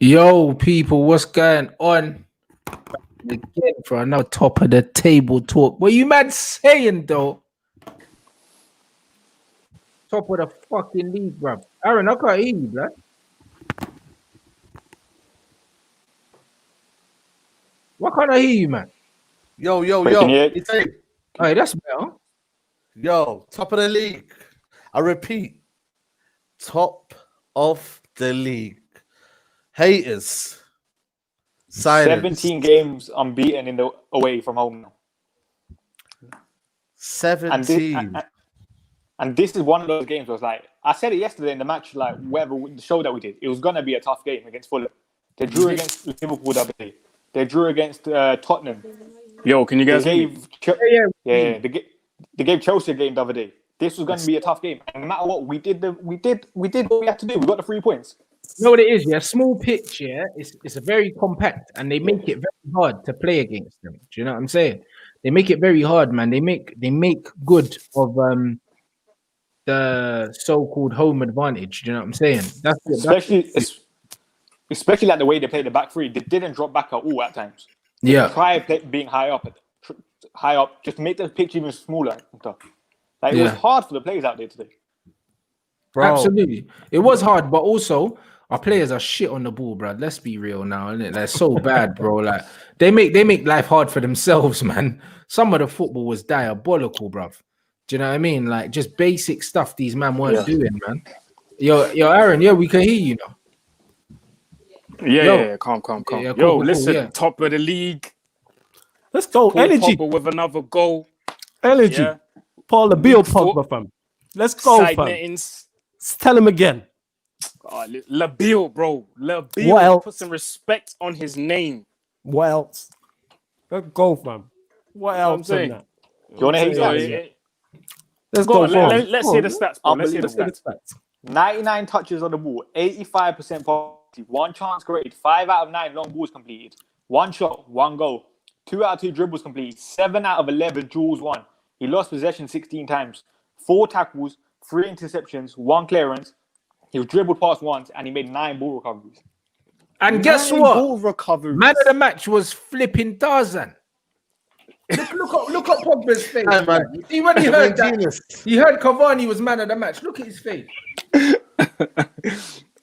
Yo, people, what's going on? Again for another top of the table talk. What you man saying though? Top of the fucking league, bruv. Aaron, I can't hear you, bruh. Why can't I hear you, man? Yo. Hey, that's better. Yo, top of the league. I repeat, top of the league. Haters. Silence. 17 games unbeaten in the away from home now. 17. And this is one of those games where it's like, I said it yesterday in the match, like whatever the show that we did, it was going to be a tough game against Fulham. They drew against Liverpool the other day. They drew against Tottenham. Yo, can you guys They hear gave, they gave Chelsea a game the other day. This was going to be a tough game. And no matter what, we did what we had to do. We got the 3 points. You know what it is, yeah? Small pitch, yeah? It's a very compact and they make it very hard to play against them. Do you know what I'm saying? They make it very hard, man. They make good of the so-called home advantage. Do you know what I'm saying? Especially like the way they played the back three. They didn't drop back at all at times. Yeah. Try being high up, just make the pitch even smaller and stuff. Like it was hard for the players out there today. Bro. Absolutely. It was hard, but also our players are shit on the ball, bro. Let's be real now, isn't it? They're so bad, bro. Like they make life hard for themselves, man. Some of the football was diabolical, bro. Do you know what I mean? Like just basic stuff these men weren't doing, man. Yo, Aaron, we can hear you now. Yeah, calm. Yeah, cool, listen, top of the league. Let's go. Paul Energy. Pogba with another goal. Energy. Yeah. Paul the Beal Pogba, fam. Let's go, Side fam. nettings. Tell him again. Oh, Labille, bro. What Labille, else? put some respect on his name. What else? Let's go, fam. What else saying? than that? You want to hate that? Let's Go go. on, let's hear the stats, bro. Let's hear the stats. 99 touches on the ball, 85% positivity, 1 chance created, 5 out of 9 long balls completed, 1 shot, 1 goal, 2 out of 2 dribbles completed, 7 out of 11 duels won. He lost possession 16 times, 4 tackles, 3 interceptions, 1 clearance. He was dribbled past once, and he made 9 ball recoveries. And guess what? Man of the match was flipping Tarzan. Look up Pogba's face. Hey, man. You see when he heard that? He heard Cavani was man of the match. Look at his face.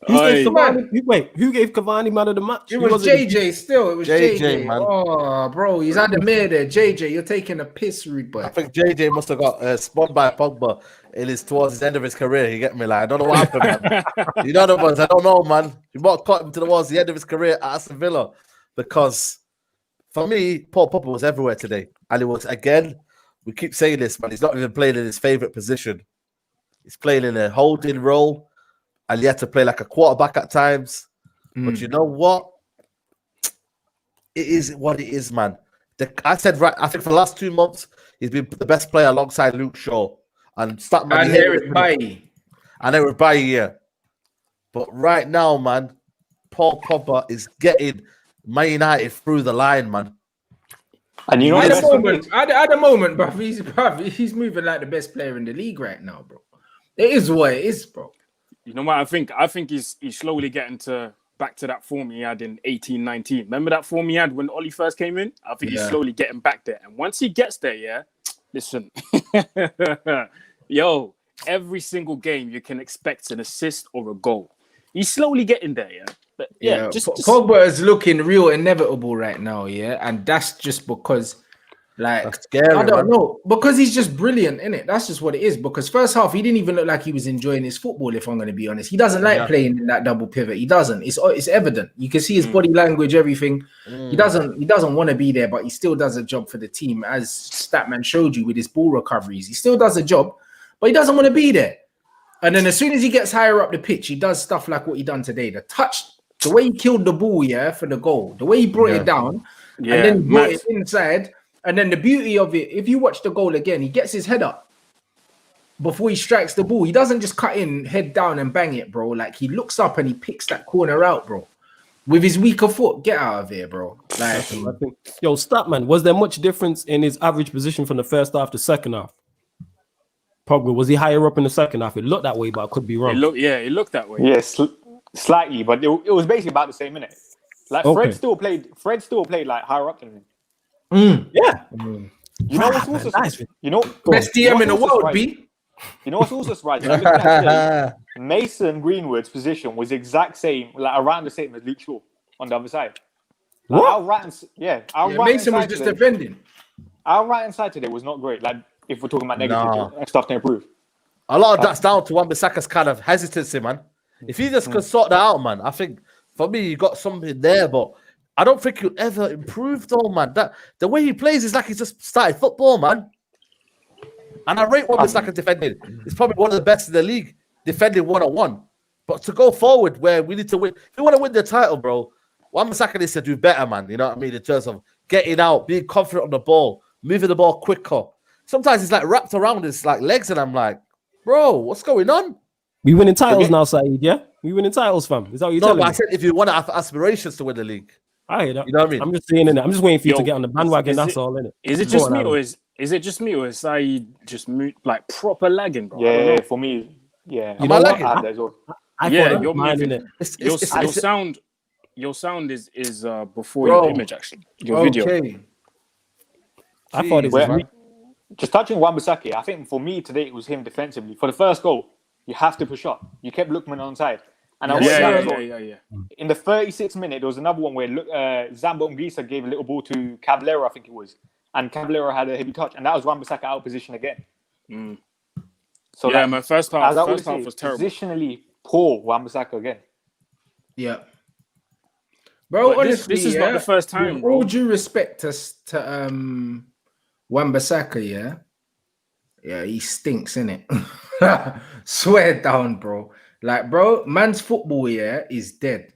Who gave Cavani man of the match? It was JJ still. It was JJ, man. Oh, bro, he's at the mirror there. JJ, you're taking a piss, rude boy. I think JJ must have got spun by Pogba towards the end of his career. You get me? Like, I don't know what happened, man. You know the ones. I don't know, man. You might have caught him towards the end of his career at Aston Villa because for me, Paul Pogba was everywhere today. And it was, again, we keep saying this, man. He's not even playing in his favourite position. He's playing in a holding role. And he had to play like a quarterback at times. But you know what? It is what it is, man. I said, right, I think for the last 2 months, he's been the best player alongside Luke Shaw. And Eric Bailly. And Eric Bailly, yeah. But right now, man, Paul Pogba is getting Man United through the line, man. And you know, at the moment, bro, he's moving like the best player in the league right now, bro. It is what it is, bro. You know what I think? I think he's slowly getting back to that form he had in 18-19. Remember that form he had when Ollie first came in? I think he's slowly getting back there. And once he gets there, listen, yo, every single game you can expect an assist or a goal. He's slowly getting there, But Pogba is looking real inevitable right now, and that's just because. Like, that's scary, I don't know, because he's just brilliant, innit? That's just what it is. Because first half, he didn't even look like he was enjoying his football, if I'm going to be honest. He doesn't like playing in that double pivot. He doesn't. It's evident. You can see his body language, everything. He doesn't want to be there, but he still does a job for the team, as Statman showed you with his ball recoveries. He still does a job, but he doesn't want to be there. And then as soon as he gets higher up the pitch, he does stuff like what he done today. The touch, the way he killed the ball, for the goal, the way he brought it down, and then brought it inside. And then the beauty of it, if you watch the goal again, he gets his head up before he strikes the ball. He doesn't just cut in, head down and bang it, bro. Like, he looks up and he picks that corner out, bro. With his weaker foot, get out of here, bro. Like, Statman, was there much difference in his average position from the first half to second half? Pogba, was he higher up in the second half? It looked that way, but I could be wrong. It looked that way. Yes, slightly, but it was basically about the same minute. Like Fred still played like higher up than him. Yeah. You know what's also best DM in the world, B. You know what's also surprising? I'm looking at today, Mason Greenwood's position was the exact same, like around the same as Luke Shaw on the other side. Like What? our right Mason was just defending. Our right hand side today was not great. Like if we're talking about negative stuff to improve. A lot of that's down to Wan-Bissaka's kind of hesitancy, man. If he just could sort that out, man, I think for me you got something there, but I don't think he'll ever improve though, man. That the way he plays is like he's just started football, man. And I rate Wan-Bissaka defending. He's probably one of the best in the league, defending 1-on-1. But to go forward where we need to win, if we want to win the title, bro, Wan-Bissaka needs to do better, man. You know what I mean? In terms of getting out, being confident on the ball, moving the ball quicker. Sometimes it's like wrapped around his like legs, and I'm like, bro, what's going on? We winning titles now, Saeed, yeah? We winning titles, fam. Is that what you're telling me? I said if you want to have aspirations to win the league. I hear that. You know what I mean? I'm just saying it. I'm just waiting for you to get on the bandwagon. That's all, innit? Is it just me, or is it just me, or is Saeed just like proper lagging, bro? Yeah, for me, yeah. Am I lagging? You're moving. Your sound is before your image, actually. Your video. I thought it was just touching Wan-Bissaka. I think for me today it was him defensively. For the first goal, you have to push up. You kept Lookman on side. And in the 36th minute, there was another one where Zambo Ngisa gave a little ball to Caballero, I think it was. And Caballero had a heavy touch. And that was Wan-Bissaka out of position again. So my first half was terrible. Positionally poor Wan-Bissaka again. Yeah. Bro, honestly, this is not the first time, bro. All due respect to Wan-Bissaka, yeah, he stinks, innit? Swear down, bro. Like, bro, man's football, is dead.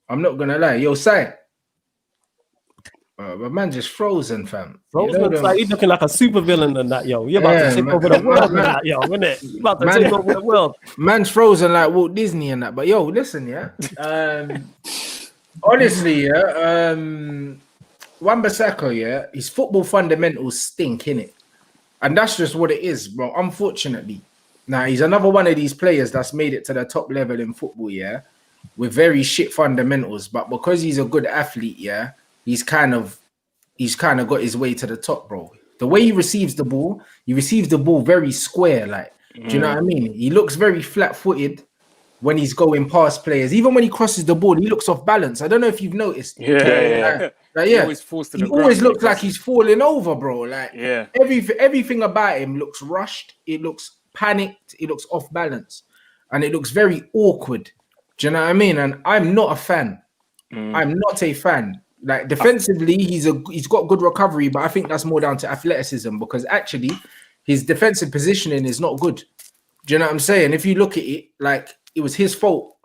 I'm not gonna lie. Yo, Sai. But man just frozen, fam. Frozen, like, he's looking like a super villain than that, yo. You're about to take over the world with that, yo, isn't it? You're about to take over the world. Man's frozen like Walt Disney and that. But yo, listen, honestly, Wan-Bissaka, his football fundamentals stink, innit? And that's just what it is, bro. Unfortunately. Now, he's another one of these players that's made it to the top level in football, with very shit fundamentals. But because he's a good athlete, he's kind of got his way to the top, bro. The way he receives the ball very square, like, do you know what I mean? He looks very flat-footed when he's going past players. Even when he crosses the ball, he looks off balance. I don't know if you've noticed. He always looks like he's falling over, bro. Like, everything about him looks rushed. It looks panicked. It looks off balance, and it looks very awkward. Do you know what I mean? And I'm not a fan. I'm not a fan. Like, defensively, he's got good recovery, but I think that's more down to athleticism, because actually his defensive positioning is not good. Do you know what I'm saying? If you look at it, like, it was his fault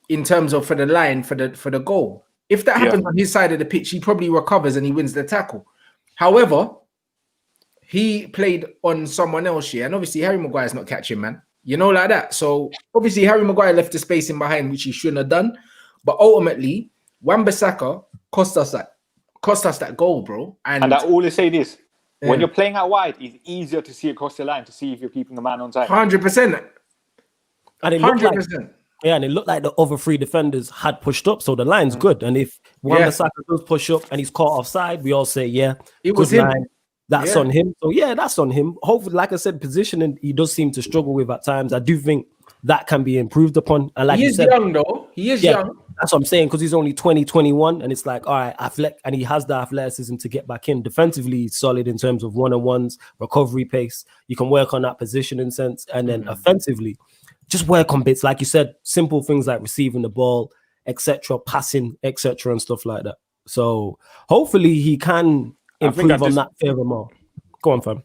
in terms of for the line for the goal. If that happens on his side of the pitch, he probably recovers and he wins the tackle. However, he played on someone else here, and obviously Harry Maguire's not catching, man. You know, like that. So obviously Harry Maguire left the space in behind, which he shouldn't have done. But ultimately, Wan-Bissaka cost us that goal, bro. And I always say this: when you're playing out wide, it's easier to see across the line to see if you're keeping the man on side. 100%. And it looked 100%. And it looked like the other three defenders had pushed up, so the line's good. And if Wan-Bissaka does push up and he's caught offside, we all say, it was him. Line. That's on him. So that's on him. Hopefully, like I said, positioning he does seem to struggle with at times. I do think that can be improved upon. And like he is young, though. He is young. That's what I'm saying, because he's only 20, 21, and it's like, all right, and he has the athleticism to get back in. Defensively, he's solid in terms of one-on-ones, recovery pace. You can work on that positioning sense, and then offensively, just work on bits, like you said, simple things like receiving the ball, etc., passing, etc., and stuff like that. So hopefully he can improve on that further more. Go on, fam.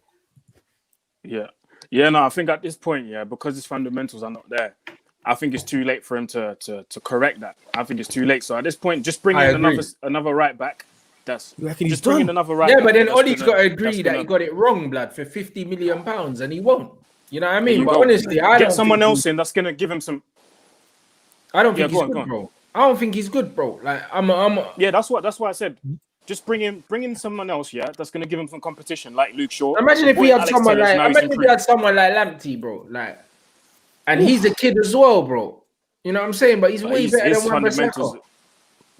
I think at this point, because his fundamentals are not there, I think it's too late for him to correct that. I think it's too late. So at this point, just bring in another right back. That's just bring in another right back. Yeah, but then Ollie's got to agree that he got it wrong, blood, for £50 million, and he won't. You know what I mean? But honestly, I don't get someone else in that's gonna give him some. I don't think he's good, bro. I don't think he's good, bro. Like I'm. Yeah, that's why I said. Just bring in someone else, yeah, that's gonna give him some competition, like Luke Shaw. Imagine if we had someone like Lamptey, bro. Like, and he's a kid as well, bro. You know what I'm saying? But he's way better than Wan-Bissaka.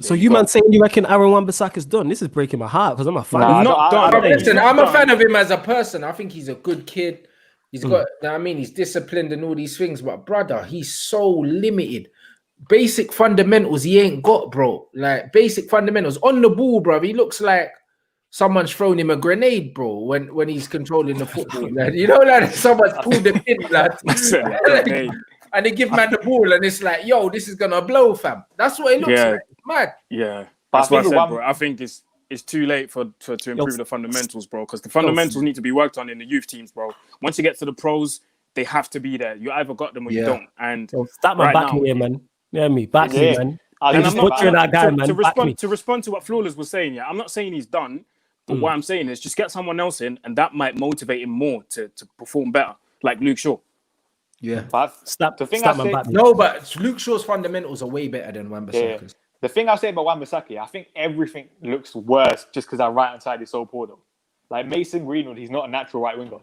So you man saying you reckon Aaron Wan-Bissaka's done? This is breaking my heart because I'm a fan. I'm a fan of him as a person. I think he's a good kid. He's got, he's disciplined and all these things. But brother, he's so limited. Basic fundamentals he ain't got, bro. Like basic fundamentals on the ball, bro. He looks like someone's thrown him a grenade, bro. When he's controlling the football, like, you know, like someone's pulled the pin, lad. And they give man the ball, and it's like, yo, this is gonna blow, fam. That's what it looks like. Mad. Yeah, that's what I said, bro. I think it's too late to improve the fundamentals, bro. Because the fundamentals need to be worked on in the youth teams, bro. Once you get to the pros, they have to be there. You either got them or you don't. And start my back here, man. Yeah, me back here, man. And I'm butchering that guy, man. To respond to what Flawless was saying, yeah, I'm not saying he's done, but what I'm saying is just get someone else in, and that might motivate him more to perform better, like Luke Shaw. Yeah, but but Luke Shaw's fundamentals are way better than Wan-Bissaka's. The thing I say about Wan-Bissaka, I think everything looks worse just because our right hand side is so poor, though. Like Mason Greenwood, he's not a natural right winger.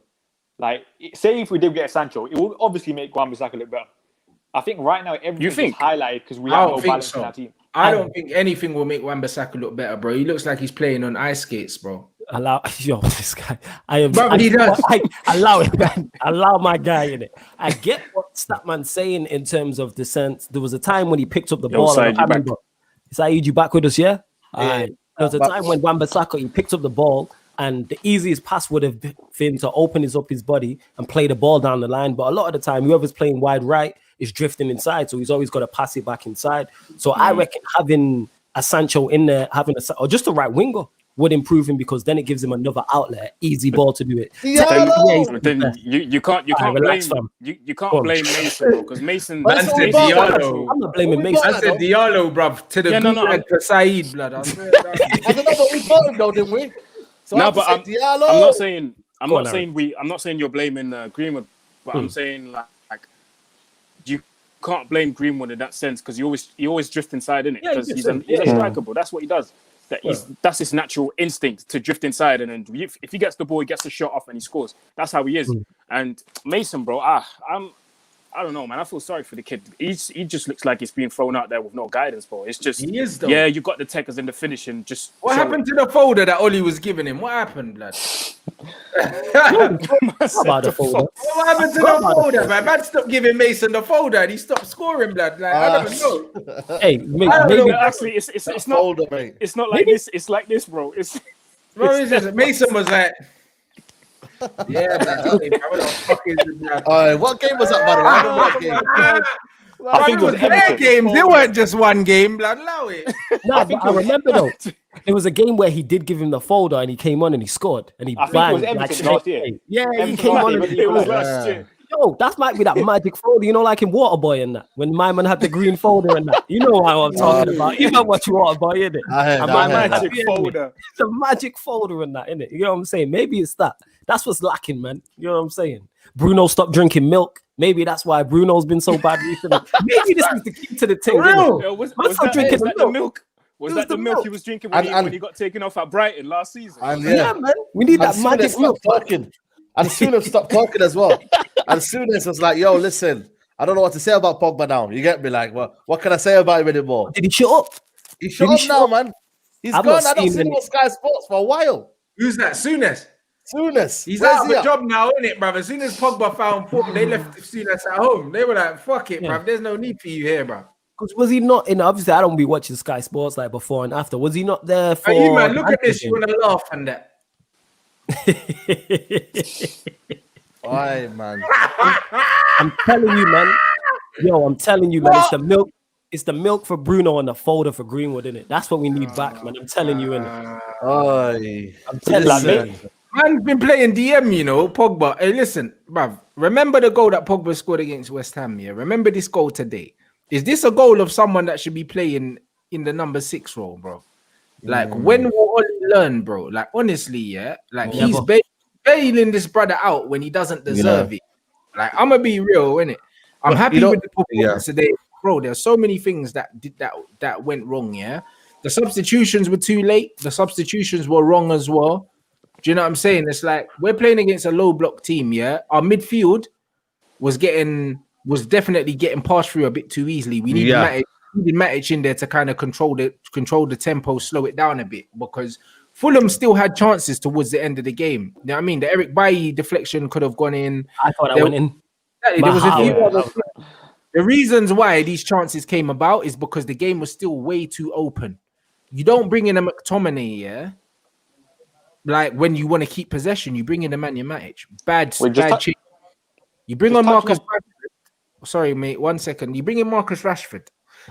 Like, say if we did get Sancho, it would obviously make Wan-Bissaka look better. I think right now everything's highlighted because we have no balance in our team. I don't think anything will make Wan-Bissaka look better, bro. He looks like he's playing on ice skates, bro. This guy. He does. Allow it, man. Allow my guy in it. I get what Statman's saying in terms of the sense. There was a time when he picked up the ball. Saeed, you back with us, yeah? There was a time when Wan-Bissaka, he picked up the ball, and the easiest pass would have been to open up his body and play the ball down the line. But a lot of the time, whoever's playing wide right is drifting inside, so he's always got to pass it back inside. So I reckon having a Sancho in there, or just a right winger, would improve him because then it gives him another outlet, easy ball to do it. Then you can't blame Mason because Mason. Man said Diallo. I'm not blaming Mason. I said Diallo, bruv. To the and to Saeed, blood. I don't know, but we got him though, didn't we? So no, but I'm not saying you're blaming Greenwood, but I'm saying like you can't blame Greenwood in that sense because he always drift inside, innit? Because he's a striker, bro. That's what he does. That's his natural instinct to drift inside, and then if he gets the ball, he gets the shot off and he scores. That's how he is. And Mason, bro, I don't know, man. I feel sorry for the kid. He just looks like he's being thrown out there with no guidance, bro. It's just he is, though. Yeah, you got the techers in the finishing. Just what happened to the folder that Oli was giving him? What happened, lad? What happened to the folder, man? Man, stop giving Mason the folder and he stopped scoring, blood. Like, I don't know. Hey, maybe actually, it's not folder, mate. It's not like this. It's like this, bro. Mason was like. Yeah, what game was that, by the way? I think it was their games. They weren't just one game. Blood, allow it. No, I remember though. It was a game where he did give him the folder and he came on and he scored and he banged. It was Everton last year. Yeah, he came on. It was last year. Yo, that might be that magic folder, you know, like in Waterboy and that. When my man had the green folder and that, you know what I'm talking about. You know what you Waterboy, innit? Magic folder. It's a magic folder and that, innit? You know what I'm saying? Maybe it's that. That's what's lacking, man. You know what I'm saying? Bruno stopped drinking milk. Maybe that's why Bruno's been so bad recently. Maybe this is the key to the thing. Was that the milk? Was that the milk he was drinking when he got taken off at Brighton last season? Yeah, man. We need that magic milk. And Souness stopped talking as well. And Souness was like, yo, listen, I don't know what to say about Pogba now. You get me? Like, what can I say about him anymore? Did he shut up? He shut up now, man. He's gone. I don't see him on Sky Sports for a while. Who's that? Souness. He's out of a job now, isn't it, brother? As soon as Pogba found form, they left Souness at home. They were like, fuck it, bruv. There's no need for you here, bruv. Because was he not in? Obviously, I don't be watching Sky Sports like before and after. Was he not there for? Hey, you man, look at this. You want to laugh on that? Why, man? I'm telling you, man. Yo, I'm telling you, man. It's the milk. It's the milk for Bruno and the folder for Greenwood, innit? That's what we need back, man. I'm telling you, innit? I'm telling you. Man's been playing DM, you know, Pogba. Hey, listen, bruv. Remember the goal that Pogba scored against West Ham, yeah? Remember this goal today. Is this a goal of someone that should be playing in the number 6 role, bro? Like, when will Oli learn, bro? Like, honestly, yeah? Like, he's bailing this brother out when he doesn't deserve it. Like, I'm going to be real, innit? I'm happy with the performance today. Bro, there's so many things that went wrong, yeah? The substitutions were too late. The substitutions were wrong as well. Do you know what I'm saying? It's like we're playing against a low block team. Yeah, our midfield was definitely getting passed through a bit too easily. We needed Matic in there to kind of control the tempo, slow it down a bit, because Fulham still had chances towards the end of the game. You know what I mean? The Eric Bailly deflection could have gone in. I thought I went in. There was a few other things. The reasons why these chances came about is because the game was still way too open. You don't bring in a McTominay, yeah? Like when you want to keep possession, you bring in a Nemanja Matic. Bad change. You bring on Marcus Rashford. Sorry, mate. 1 second. You bring in Marcus Rashford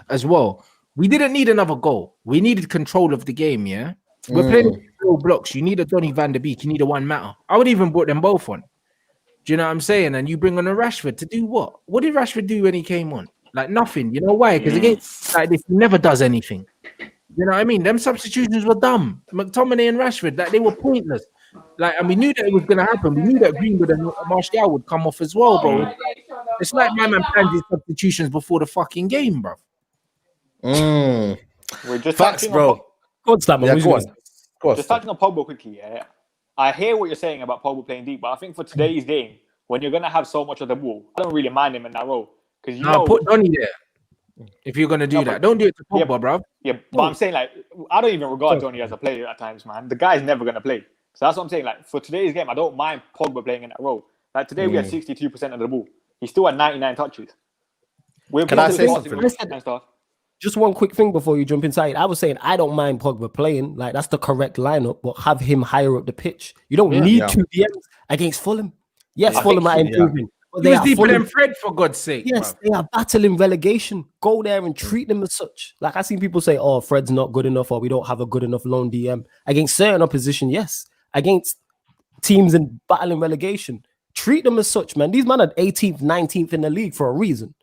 as well. We didn't need another goal. We needed control of the game, yeah? We're playing low blocks. You need a Donny van der Beek. You need a One Matter. I would even brought them both on. Do you know what I'm saying? And you bring on a Rashford to do what? What did Rashford do when he came on? Like nothing. You know why? Because against like this, he never does anything. You know what I mean? Them substitutions were dumb. McTominay and Rashford, like they were pointless. Like, and we knew that it was gonna happen. We knew that Greenwood and Martial would come off as well, bro. It's like my man planned his substitutions before the fucking game, bro. We're just Facts, bro. Just touching on Pogba quickly, yeah. I hear what you're saying about Pogba playing deep, but I think for today's game, when you're gonna have so much of the ball, I don't really mind him in that role because put Donny there. If you're gonna do that, don't do it to Pogba, bro. Yeah, but I'm saying like I don't even regard Donny as a player at times, man. The guy's never gonna play. So that's what I'm saying. Like for today's game, I don't mind Pogba playing in that role. Like today, we had 62% of the ball. He still had 99 touches. Can I say something? Just one quick thing before you jump inside. I was saying I don't mind Pogba playing. Like that's the correct lineup, but have him higher up the pitch. You don't need 2 DMs against Fulham. Yes, Fulham are improving. But they are deeper than Fred, for God's sake. Yes, they are battling relegation. Go there and treat them as such. Like I seen people say, "Oh, Fred's not good enough," or "We don't have a good enough lone DM." Against certain opposition, yes. Against teams in battling relegation, treat them as such, man. These men are 18th, 19th in the league for a reason.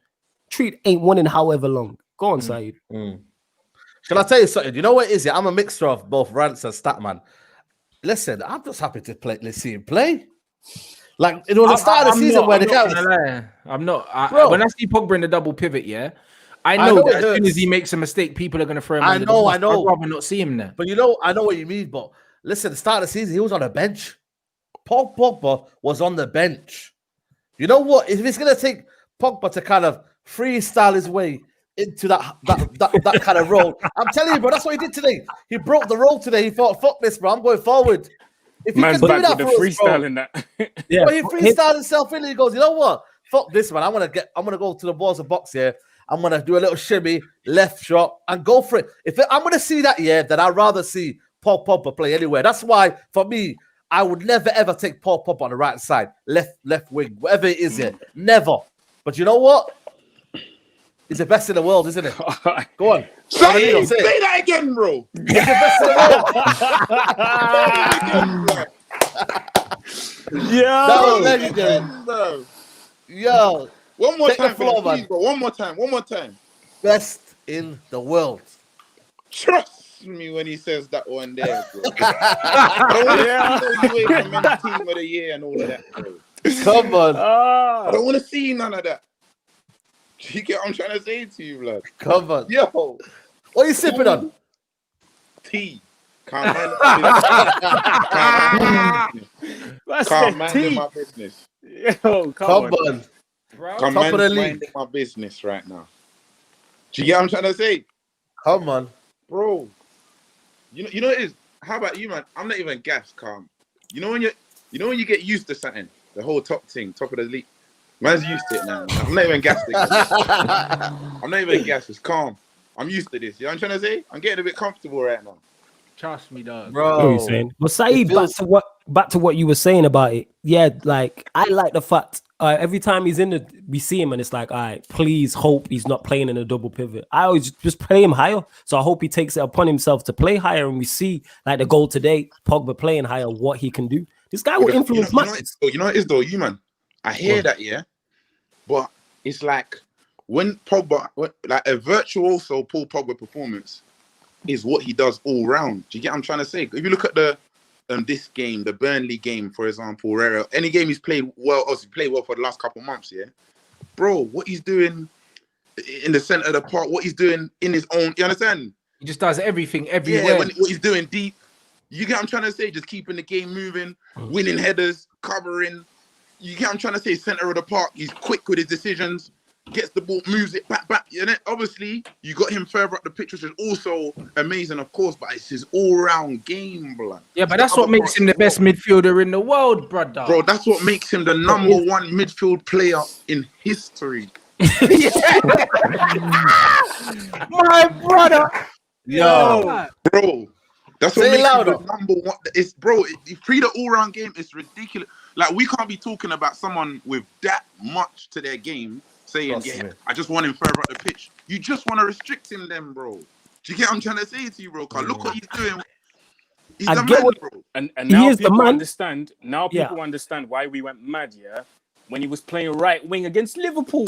Treat ain't one in however long. Go on, Saeed. Can I tell you something? You know what it is? Yeah, I'm a mixture of both Rants and Statman. Listen, I'm just happy to play. Let's see him play. Like it was the start of the season where the guy was. I'm not. When I see Pogba in the double pivot, yeah, I know that as soon as he makes a mistake, people are going to throw him. I know. I'd rather not see him there. But you know, I know what you mean. But listen, the start of the season, he was on the bench. Paul Pogba was on the bench. You know what? If it's going to take Pogba to kind of freestyle his way into that kind of role, I'm telling you, bro, that's what he did today. He broke the role today. He thought, "Fuck this, bro. I'm going forward." If he can do that for us, bro, in that. Well, he freestyled himself in. He goes, "You know what? Fuck this, man. I'm gonna go to the balls of box here. I'm gonna do a little shimmy, left shot, and go for it. If I'm gonna see that, then I'd rather see Paul Pogba play anywhere. That's why, for me, I would never ever take Paul Pogba on the right side, left wing, whatever it is here. Never. But you know what? He's the best in the world, isn't it? Go on. Say that again, bro. He's the best in the world. Yeah. That was legendary. Yo. One more time, please, bro. One more time. Best in the world. Trust me when he says that one there, bro. I don't want to see you in the team of the year and all of that, bro. Come on. I don't want to see none of that. You get what I'm trying to say to you, blood? Come on. Yo. What are you sipping on? Tea. Can't mind my business. Yo, come on. Can't mind my business right now. Do you get what I'm trying to say? Come on. Bro. You know it is. How about you, man? I'm not even gassed, calm. You know when you get used to something, the whole top of the league. Man's used to it now. I'm not even gassed again. I'm not even gassed. It's calm. I'm used to this. You know what I'm trying to say? I'm getting a bit comfortable right now. Trust me, dog. Bro. What are you saying? But Saeed, back to what you were saying about it. Yeah, like I like the fact every time he's in we see him and it's like, all right, please hope he's not playing in a double pivot. I always just play him higher. So I hope he takes it upon himself to play higher. And we see like the goal today, Pogba playing higher, what he can do. This guy will influence masses. You know what it is though, you man. I hear that, yeah. But it's like when Pogba, like a virtuoso Paul Pogba performance is what he does all round. Do you get what I'm trying to say? If you look at the this game, the Burnley game, for example, any game he's played well, obviously played well for the last couple of months, yeah. Bro, what he's doing in the center of the park, what he's doing in his own, you understand? He just does everything everywhere. Yeah, what he's doing deep. You get what I'm trying to say? Just keeping the game moving, winning headers, covering. You get what I'm trying to say? Center of the park. He's quick with his decisions. Gets the ball, moves it back. And then obviously you got him further up the pitch, which is also amazing, of course. But it's his all-round game, blood. Yeah, but that's what makes him the best midfielder in the world, brother. Bro, that's what makes him the number one midfield player in history. My brother. Yo, bro. That's what say makes louder. him the number one. It's bro. Pre the all-round game, it's ridiculous. Like we can't be talking about someone with that much to their game. Saying, I just want him further up the pitch. You just want to restrict him then, bro. Do you get what I'm trying to say to you, bro? Cause look what he's doing. He's the man, bro. And now people understand. Now people understand why we went mad, when he was playing right wing against Liverpool.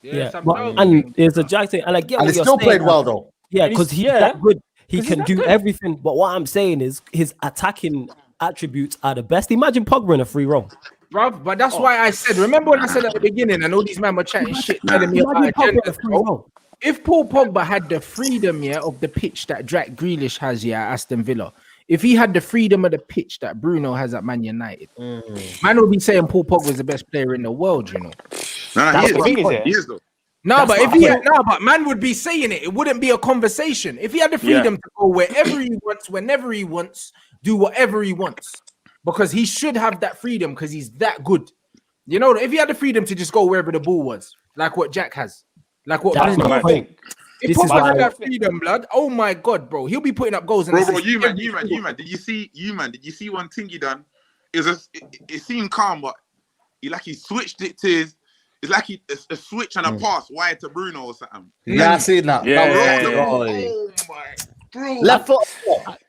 And there's a Jack thing, and I get what you're still saying. Played well though. Yeah, because he's that good. He can do everything. But what I'm saying is his attacking attributes are the best. Imagine Pogba in a free role. Bruv, but that's why I said, remember when I said at the beginning, and all these men were chatting shit, telling me about agendas, bro? If Paul Pogba had the freedom, of the pitch that Jack Grealish has, at Aston Villa, if he had the freedom of the pitch that Bruno has at Man United, man would be saying Paul Pogba is the best player in the world, you know. He is though. No, but if he had, but man would be saying it. It wouldn't be a conversation. If he had the freedom to go wherever he wants, whenever he wants, do whatever he wants. Because he should have that freedom because he's that good. You know, if he had the freedom to just go wherever the ball was, like what Jack has. Like what That's my point. If Pogba had that freedom, blood, oh my God, bro. He'll be putting up goals. Bro, you man. Did you see one thing he done? It seemed calm, but he switched it to his. It's like a switch and a pass wide to Bruno or something. Yeah, I seen that. Oh my, bro. Left foot.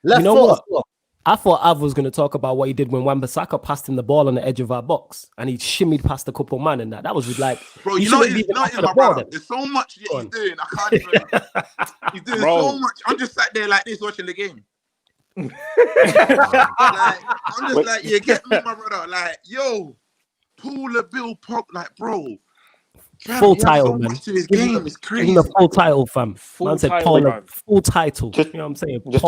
You know what? I thought Av was going to talk about what he did when Wan-Bissaka passed him the ball on the edge of our box and he shimmied past a couple man and that was like, bro, you know, there's so much he's doing. I can't even. He's doing so much. I'm just sat there like this watching the game. I'm just like, you get me, my brother. Like, yo, pull the Bill Pop, like, bro. Full title, man. To his game is crazy. Give him a full title, fam. Man said full title. Just, you know what I'm saying? Just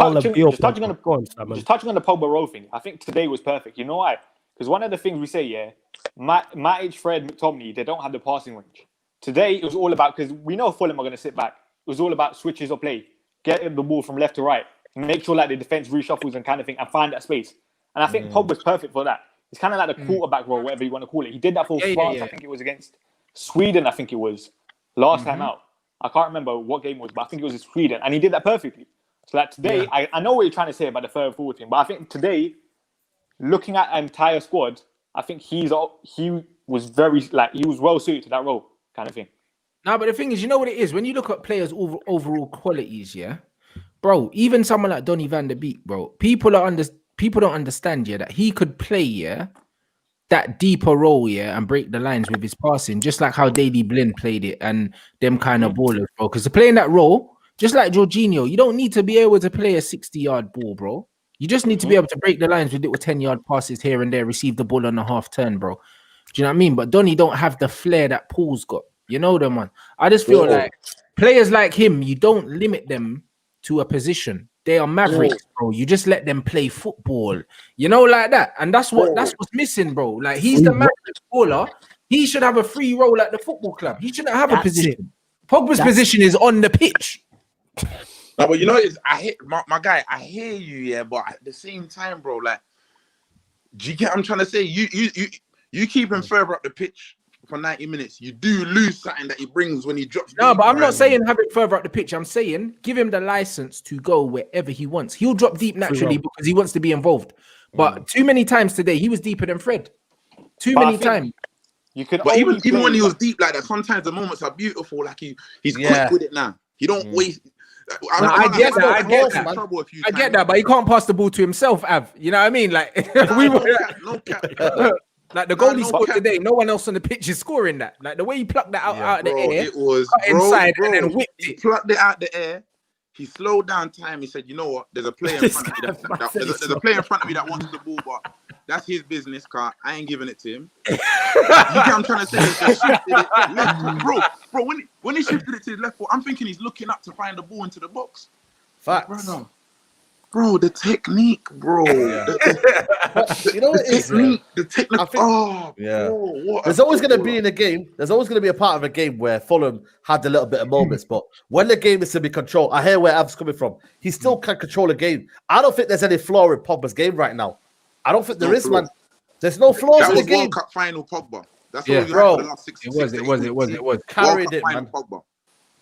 touching on the Pogba role thing. I think today was perfect. You know why? Because one of the things we say, Matic, Fred, McTominay, they don't have the passing range. Today it was all about, because we know Fulham are going to sit back. It was all about switches of play, getting the ball from left to right, make sure like the defense reshuffles and kind of thing, and find that space. And I think Pogba's perfect for that. It's kind of like the quarterback role, whatever you want to call it. He did that for France. I think it was against Sweden, I think it was, last time out. I can't remember what game it was, but I think it was in Sweden. And he did that perfectly. So like today, I know what you're trying to say about the third forward thing, but I think today, looking at an entire squad, I think he was well suited to that role, kind of thing. No, but the thing is, you know what it is? When you look at players' overall qualities, bro, even someone like Donny van der Beek, bro, people don't understand, that he could play, that deeper role, and break the lines with his passing, just like how Daley Blind played it and them kind of ballers, bro. Because to play in that role, just like Jorginho, you don't need to be able to play a 60-yard ball, bro. You just need to be able to break the lines with little 10-yard passes here and there, receive the ball on a half turn, bro. Do you know what I mean? But Donny don't have the flair that Paul's got. You know them, man. I just feel like players like him, you don't limit them to a position. They are mavericks, bro. You just let them play football, you know, like that. And that's what's missing, bro. Like, he's the mavericks baller. He should have a free role at the football club. He shouldn't have a position. Pogba's position is on the pitch. No, but you know, I hate my guy. I hear you, but at the same time, bro, like, do you get what I'm trying to say? You keep him further up the pitch for 90 minutes, you do lose something that he brings when he drops. No, but I'm not saying have it further up the pitch. I'm saying give him the license to go wherever he wants. He'll drop deep naturally because he wants to be involved. But too many times today, he was deeper than Fred. Too many times. You could, but even when he was deep like that, sometimes the moments are beautiful. Like he's quick with it now. He don't waste. I get that, but he can't pass the ball to himself, Av. You know what I mean? Like no cap. Like the goal he scored today, no one else on the pitch is scoring that. Like the way he plucked that out of the air, it was inside and then whipped it. He plucked it out the air. He slowed down time. He said, "You know what? There's a player in front of me. There's a player in front of me that wants the ball, but that's his business. Car, I ain't giving it to him." You get what I'm trying to say? He just shifted it left, bro. When he shifted it to his left foot, I'm thinking he's looking up to find the ball into the box. Facts. Bro, the technique, bro. You know what it is? The technique. Bro, There's always going to be in a game. There's always going to be a part of a game where Fulham had a little bit of moments, but when the game is to be controlled, I hear where Av's coming from. He still can control the game. I don't think there's any flaw in Pogba's game right now. I don't think there is, man. There's no flaws in the game. World Cup final, Pogba. That's all you bro. had for the last 6 It was. Carried it, man. Pogba.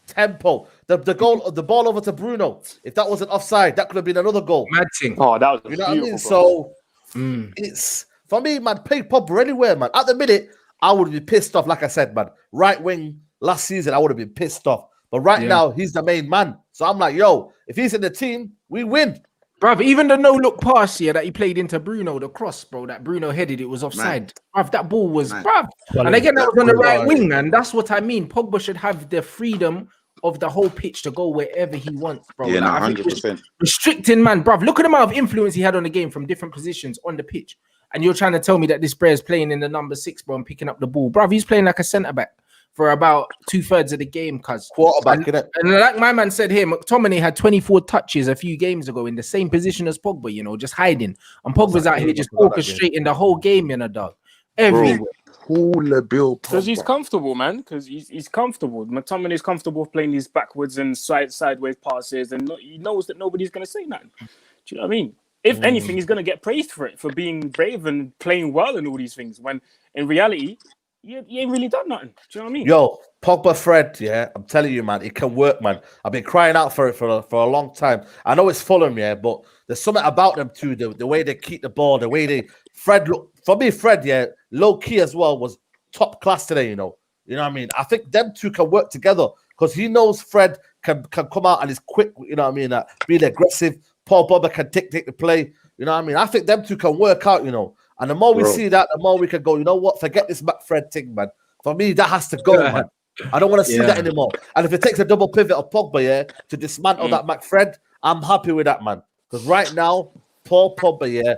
Tempo, the ball over to Bruno. If that wasn't offside, that could have been another goal. Mad thing. Oh, that was You know what I mean? So it's for me, man. Play Pogba anywhere, man. At the minute, I would be pissed off. Like I said, man. Right wing last season, I would have been pissed off. But right now, he's the main man. So I'm like, yo, if he's in the team, we win. Bruv, even the no-look pass here that he played into Bruno, the cross, bro, that Bruno headed, it was offside. Bruv, that ball was, bruv. And again, that was on the right wing, man. That's what I mean. Pogba should have the freedom of the whole pitch to go wherever he wants, bro. Yeah, like, 100%. Restricting, man, bruv. Look at the amount of influence he had on the game from different positions on the pitch. And you're trying to tell me that this player is playing in the number 6, bro, and picking up the ball. Bruv, he's playing like a centre-back for about 2/3 of the game, cuz. Quarterback, and like my man said here, McTominay had 24 touches a few games ago in the same position as Pogba, you know, just hiding. And Pogba's out here just orchestrating the whole game, you know, dog. Everywhere. Because he's comfortable, man. Because he's comfortable. McTominay's comfortable playing these backwards and sideways passes, and he knows that nobody's going to say nothing. Do you know what I mean? If anything, he's going to get praised for it, for being brave and playing well and all these things. When in reality, he ain't really done nothing. Do you know what I mean? Yo, Pogba Fred, yeah, I'm telling you, man, it can work, man. I've been crying out for it for a long time. I know it's Fulham, yeah, but there's something about them too. The way they keep the ball, the way Fred look for me, Fred, yeah, low key as well was top class today. You know what I mean. I think them two can work together because he knows Fred can come out and is quick. You know what I mean. Really aggressive. Paul Pogba can take the play. You know what I mean. I think them two can work out. You know. And the more we see that, the more we can go, you know what? Forget this McFred thing, man. For me, that has to go, man. I don't want to see that anymore. And if it takes a double pivot of Pogba, yeah, to dismantle that McFred, I'm happy with that, man. Because right now, Paul Pogba, yeah.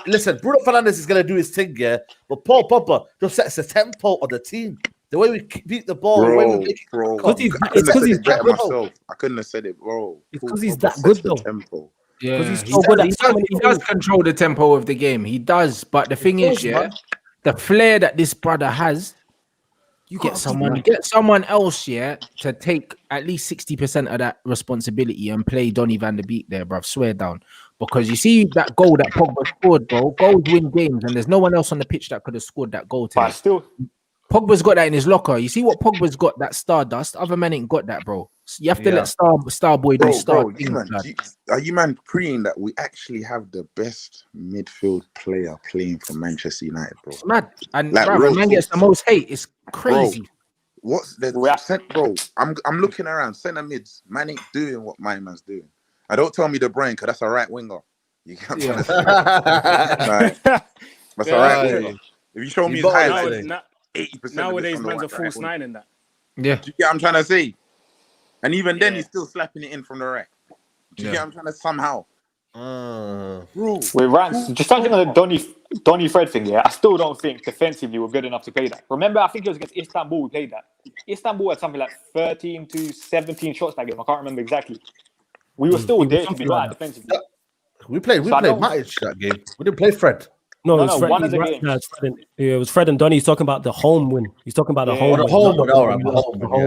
Listen, Bruno Fernandes is going to do his thing, yeah. But Paul Pogba just sets the tempo of the team. The way we beat the ball, the way we make it. It's because he's better myself. I couldn't have said it, bro. It's because he's that good, though. Tempo. Yeah, he does control the tempo of the game. He does, but the thing is, the flair that this brother has, you get someone else, to take at least 60% of that responsibility and play Donny van der Beek there, bruv. Swear down, because you see that goal that Pogba scored, bro. Goals win games, and there's no one else on the pitch that could have scored that goal today. But still, Pogba's got that in his locker. You see what Pogba's got? That stardust. Other men ain't got that, bro. You have to let Star Boy do star things. Are you man preying that we actually have the best midfield player playing for Manchester United, bro? It's mad. And like, bro, man gets the most hate. It's crazy. Bro, what's the bro? I'm looking around centre mids. Man ain't doing what my man's doing. I don't tell me De Bruyne because that's a right winger. You can't that's a right winger. If you show me his highlights, 80% nowadays man's a false 9 in that. Yeah. Do you get what I'm trying to say? And even then, he's still slapping it in from the right. Do you get what I'm trying to somehow? Bro. With Rants, just touching on the Donny Fred thing, I still don't think defensively we're good enough to play that. Remember, I think it was against Istanbul we played that. Istanbul had something like 13 to 17 shots that game. I can't remember exactly. We were still there to be bad defensively. We played Matic that game. We didn't play Fred. No, it was Fred. One of the games. It was Fred and Donny. He's talking about the home win. He's talking about the home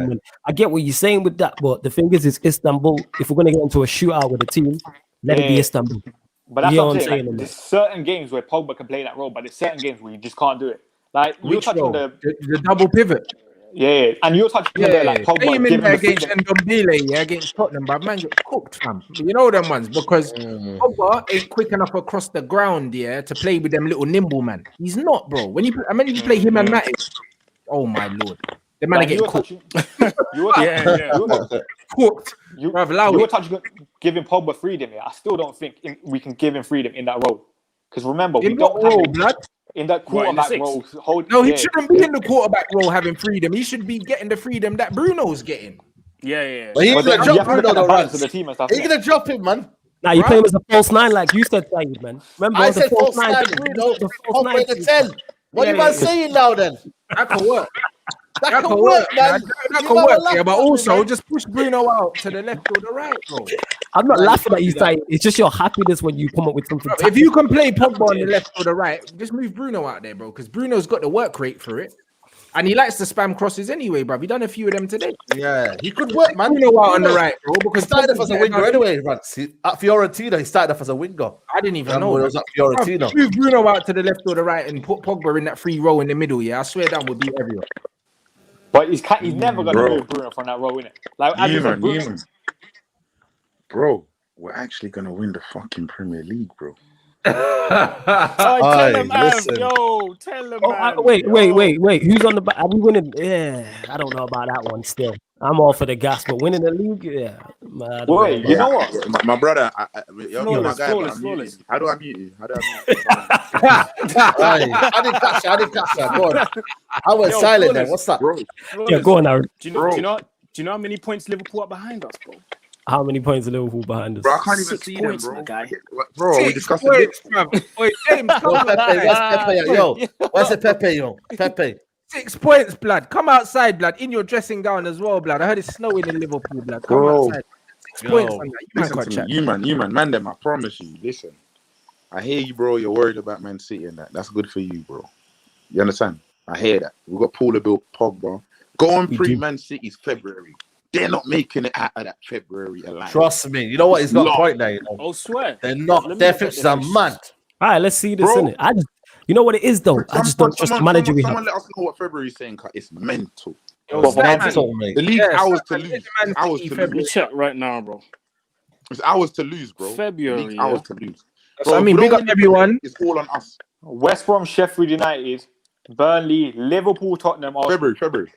win. I get what you're saying with that, but the thing is Istanbul. If we're going to get into a shootout with a team, let it be Istanbul. But that's what I'm saying. Like, there's certain games where Pogba can play that role, but there's certain games where you just can't do it. Like you're touching the double pivot. Yeah, and you're touching like Pogba giving against Ndombele, against Tottenham, but man get cooked, fam. You know them ones because Pogba ain't quick enough across the ground, to play with them little nimble man. He's not, bro. When you play him and Matic, oh my lord, the man get cooked. Cooked. You were touching, giving Pogba freedom. I still don't think we can give him freedom in that role. Because remember, we don't have in that quarterback role. He shouldn't be in the quarterback role having freedom. He should be getting the freedom that Bruno's getting. Yeah. But he's gonna drop Bruno the team and stuff. He's gonna drop him, man. Nah, you play him as a false 9, like you said, Saeed, man. Remember, I said false 9 to Bruno. The 10. What are you man saying now then? That could work. That can work, man. That can work, yeah, but also just push Bruno out to the left or the right, bro. I'm not laughing at you saying it's just your happiness when you come up with something. Bro, if you can play Pogba on the left or the right, just move Bruno out there, bro, because Bruno's got the work rate for it. And he likes to spam crosses anyway, bro. He done a few of them today. Yeah, he could work, man. Bruno out on the right, bro, because he started off as a winger anyway, Rants. At Fiorentina, he started off as a winger. I didn't even know. It was at Fiorentina. Move Bruno out to the left or the right and put Pogba in that free row in the middle, yeah. I swear that would be everywhere. But he's never going to move Bruno from that row, innit? Like, Bro, we're actually going to win the fucking Premier League, bro. Tell him, yo, tell him. Wait. Who's on the back? Are we winning? Yeah, I don't know about that one still. I'm all for the gas, but winning the league, yeah. Man, wait, you know what? My brother, you're my guy, flawless. How do I mute you? I didn't catch that. Go on. I went silent then. What's that? Bro. Yeah, go on, Aaron. Do you know how many points Liverpool are behind us, bro? How many points are Liverpool behind us? Bro, I can't even 6 see points, them, bro. my guy. Bro, we discussing this. Wait, James, Where's the Pepe, yo? Pepe. 6 points, blood. Come outside, blood. In your dressing gown as well, blood. I heard it's snowing in Liverpool, blood. Come outside. 6 points on that. You man, them, I promise you. Listen, I hear you, bro. You're worried about Man City and that. That's good for you, bro. You understand? I hear that. We've got Paula Bill, Pogba. Going pre-Man City's February. They're not making it out of that February alive. Trust me. You know what? He's got a point there. You know? Oh, swear. They're not. Their fixtures are mad. All right, let's see this in it. You know what it is though. I just don't trust the manager we have. Someone let us know what February's saying. It's mental. It's mental, mate. The league's ours to lose. Ours to Let me lose. check right now, bro. It's ours to lose, bro. February. Ours to lose. Bro, I mean, big up everyone. It's all on us. West Brom, Sheffield United, Burnley, Liverpool, Tottenham. February.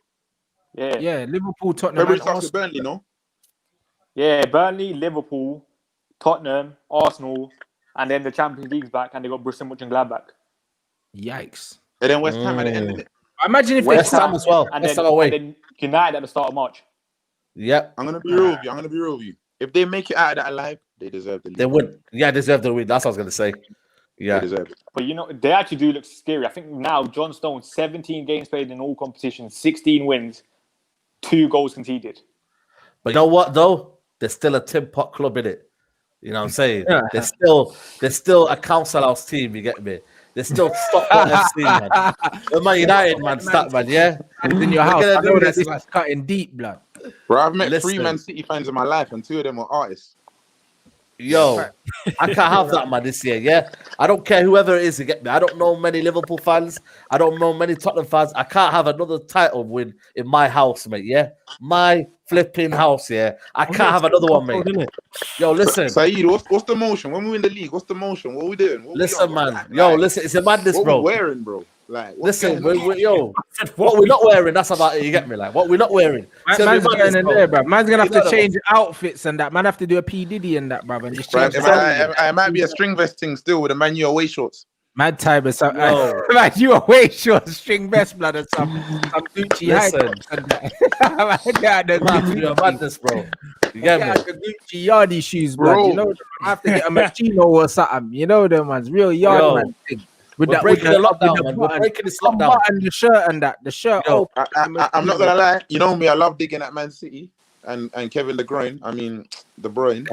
Yeah, Liverpool, Tottenham. February starts with Burnley, no? Yeah, Burnley, Liverpool, Tottenham, Arsenal, and then the Champions League's back, and they got Borussia Mönchengladbach. Yikes! And then West Ham at the end of it. Imagine if West Ham as well. And West then, Ham away. and then United at the start of March. Yep. I'm gonna be real with you. If they make it out of that alive, they deserve the league. They would. Yeah, deserve the win. That's what I was gonna say. Yeah, they deserve it. But you know, they actually do look scary. I think now John Stones, 17 games played in all competitions, 16 wins, 2 goals conceded. But you know what though? There's still a Tim Pot club in it. You know what I'm saying? Yeah. There's still a council house team. You get me? There's still Stockport FC, man. The Man United, man, stat, man. Yeah, it's in your house. I know that this is cutting deep, blood. Bro, I've met 3 Man City fans in my life, and 2 of them were artists. Yo, I can't have that, man, this year, yeah? I don't care whoever it is, you get me? I don't know many Liverpool fans. I don't know many Tottenham fans. I can't have another title win in my house, mate, yeah? My flipping house, yeah? I can't have another one, mate. Yo, listen. Saeed, what's the motion? When we win the league, what's the motion? What are we doing? Listen, man. Yo, listen, it's a madness, bro. What we wearing, bro? Like, listen, yo, what we're not wearing, that's about it, you get me? Like, what we're not wearing. Man's going in there, bro. Man's going to have to change outfits and that. Man have to do a P. Diddy and that, bro. And just change I might be a string vest thing still with a Man U away shorts. Mad time or something. Man U away shorts, string vest, blood, and some Gucci high tops and that. Madness, bro. You get me? The Gucci yardy shoes, bro. You know, I have to get a Machino or something. You know them ones, real yard man thing. We're breaking the lockdown, man. We're breaking this lockdown. And the shirt and that. The shirt. Yo, I'm not gonna lie. You know me. I love digging at Man City and Kevin De Bruyne. I mean, De Bruyne. De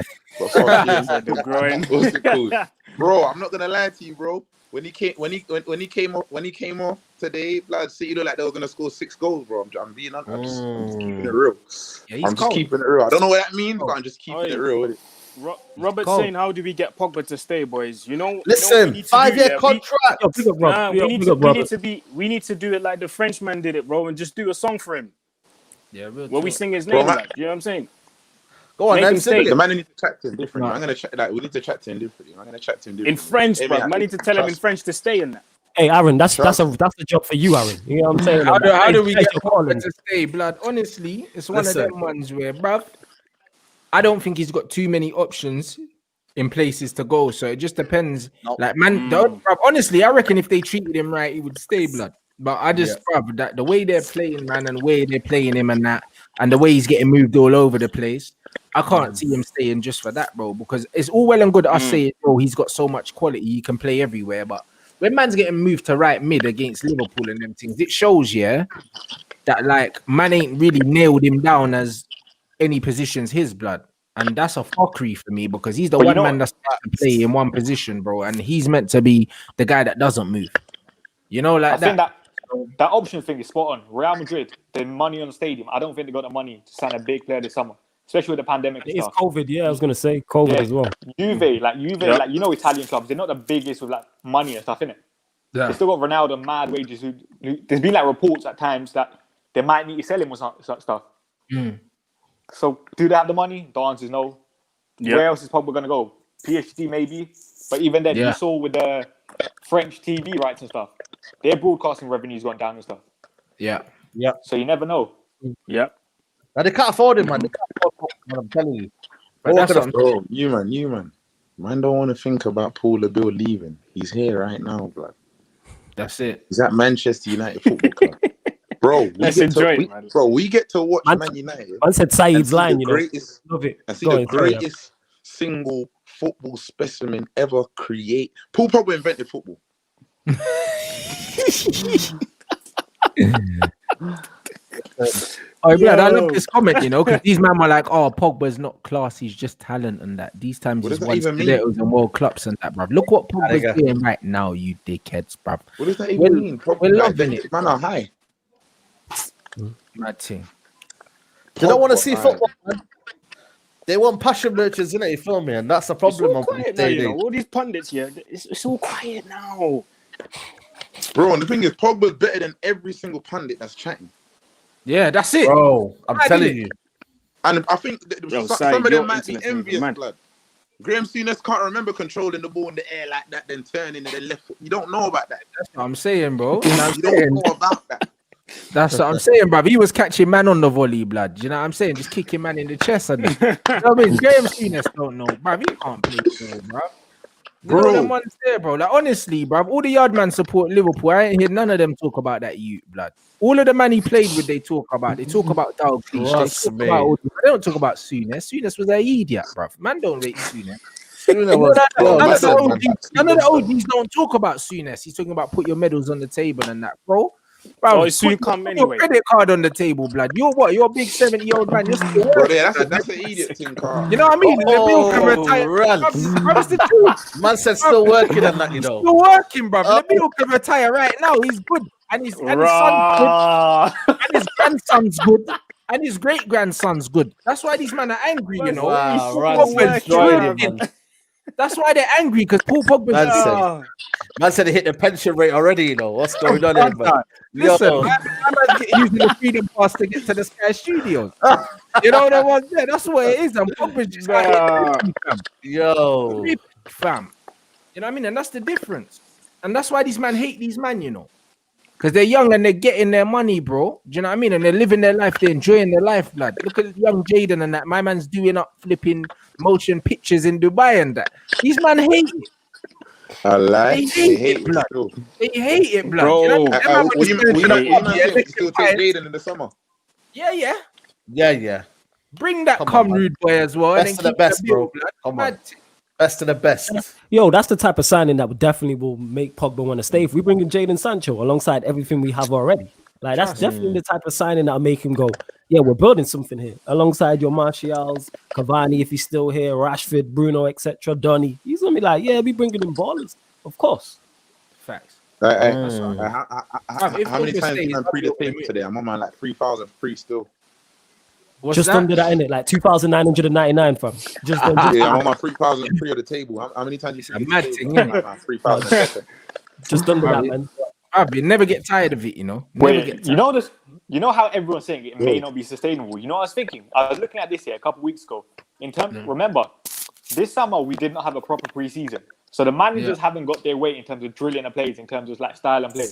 Bruyne. What's it called? Bro, I'm not gonna lie to you, bro. When he came off today, blood City looked like they were gonna score 6 goals, bro. I'm being honest. I'm just keeping it real. Yeah, I'm just keeping it real. I don't know what that means, but I'm just keeping it real with it. Robert's saying, how do we get Pogba to stay, boys? You know, listen, 5-year contract. We need to do it like the Frenchman did it, bro, and just do a song for him. Yeah, where we sing his name, like, you know what I'm saying? Go on, the man need to chat to him differently. I'm gonna chat like we need to chat to him differently. I'm gonna chat to him differently. In French, bro. Man need to tell him in French to stay in that. Hey, Aaron, that's a job for you, Aaron. You know what I'm saying? How do we get Pogba to stay, blood? Honestly, it's one of them ones where, bruv, I don't think he's got too many options in places to go. So it just depends. Nope. Like, man, bruv, honestly, I reckon if they treated him right, he would stay, blood. But I just, bruv, that the way they're playing, man, and the way they're playing him and that, and the way he's getting moved all over the place, I can't see him staying just for that, bro. Because it's all well and good us saying, oh, he's got so much quality, he can play everywhere. But when man's getting moved to right mid against Liverpool and them things, it shows, that like man ain't really nailed him down as any position's his blood. And that's a fuckery for me because he's the one man that's meant to play in one position, bro. And he's meant to be the guy that doesn't move. You know, like I think that option thing is spot on. Real Madrid, the money on the stadium. I don't think they got the money to sign a big player this summer, especially with the pandemic and stuff. It's COVID, yeah. I was gonna say COVID as well. Juve, like you know, Italian clubs, they're not the biggest with like money and stuff, innit? Yeah. They still got Ronaldo, mad wages. There's been like reports at times that they might need to sell him or some stuff. So, do they have the money? The answer is no. Where else is Pogba gonna go? PSG maybe, but even then, you saw with the French TV rights and stuff, their broadcasting revenue's gone down and stuff. Yeah. So you never know. Now they can't afford him, man. They can't afford him, man. I'm telling you. But that's what Bro, you man. Man don't want to think about Paul Bill leaving. He's here right now, blood. That's it. He's at Manchester United Football Club. Bro, we get to watch Man United. I said Saeed's line, you know. Love it. I see the greatest single football specimen ever create. Paul Pogba invented football. Oh, yeah, I love this comment, you know, because these men were like, "Oh, Pogba's not class; he's just talent and that." These times he's won stilettos and World Cups and that, bruv. Look what Pogba's doing right now, you dickheads, bruv. What does that even mean? We're loving it. Man are high. Mad thing. They don't want to see football, man. They want passion merchants, innit? You feel me? And that's the problem. It's all quiet now, you know. All these pundits here, it's all quiet now. Bro, and the thing is, Pogba's better than every single pundit that's chatting. Yeah, that's it. Bro, I'm telling you. And I think some of them might be envious, blood. Graham Souness can't remember controlling the ball in the air like that, then turning to the left foot. You don't know about that. That's what I'm saying, bro. You don't know about that. That's what I'm saying, bruv. He was catching man on the volley, blood. You know what I'm saying? Just kicking man in the chest. And you know what I mean? Graham Souness don't know, bruv. He can't play so, bruv. You know them ones there, bro. Like, honestly, bruv, all the yard man support Liverpool. I ain't hear none of them talk about that youth, blood. All of the man he played with, they talk about. They talk about Dalglish. They don't talk about Souness. Souness was an idiot, bruv. Man don't rate Souness. None of the OGs don't talk about Souness. He's talking about put your medals on the table and that, bro. Bro, soon come anyway. Your credit card on the table, blood. You're what? You're a big 70-year-old man. You're still bro, that's an idiot thing, Carl. You know what I mean? The truth. Man said still working on that, you know. Still working, bro. Lebil can retire right now. He's good. And his son's good. And his grandson's good. And his great-grandson's good. That's why these men are angry, you know. That's why they're angry, because Paul Pogba man said he hit the pension rate already, you know. What's going on here, man? Listen, man's using the freedom pass to get to the Sky Studios. You know what I want there? That's what it is. And Pogba's just fam. You know what I mean? And that's the difference. And that's why these men hate these men, you know. Because they're young and they're getting their money, bro. Do you know what I mean? And they're living their life. They're enjoying their life, blood. Look at young Jaden and that. My man's doing up flipping motion pictures in Dubai and that. These men hate it. I like They hate it, blood. They hate it, blood. Bro, you know? Still take Jaden in the summer. Yeah. Bring that rude boy as well. Best of the best, bro. Come on. Best of the best. Yo, that's the type of signing that definitely will make Pogba want to stay. If we bring in Jadon Sancho alongside everything we have already, like that's definitely the type of signing that'll make him go, yeah, we're building something here. Alongside your Martials, Cavani, if he's still here, Rashford, Bruno, etc., Donny. He's gonna be like, yeah, we bringing in ballers, of course. Facts. How many times did I pre the table today? I'm on my like 3,000 free still. What's just that? Under that, innit? Like 2,999 from. Just under. Yeah, I'm on my 3,000 free of the table. How many times you see mad thing, yeah. 3,000. Just under that, man. You never get tired of it, you know. You know this. You know how everyone's saying it may not be sustainable. You know what I was thinking? I was looking at this here a couple of weeks ago. Remember, this summer we did not have a proper preseason, so the managers haven't got their weight in terms of drilling the plays, in terms of like style and play.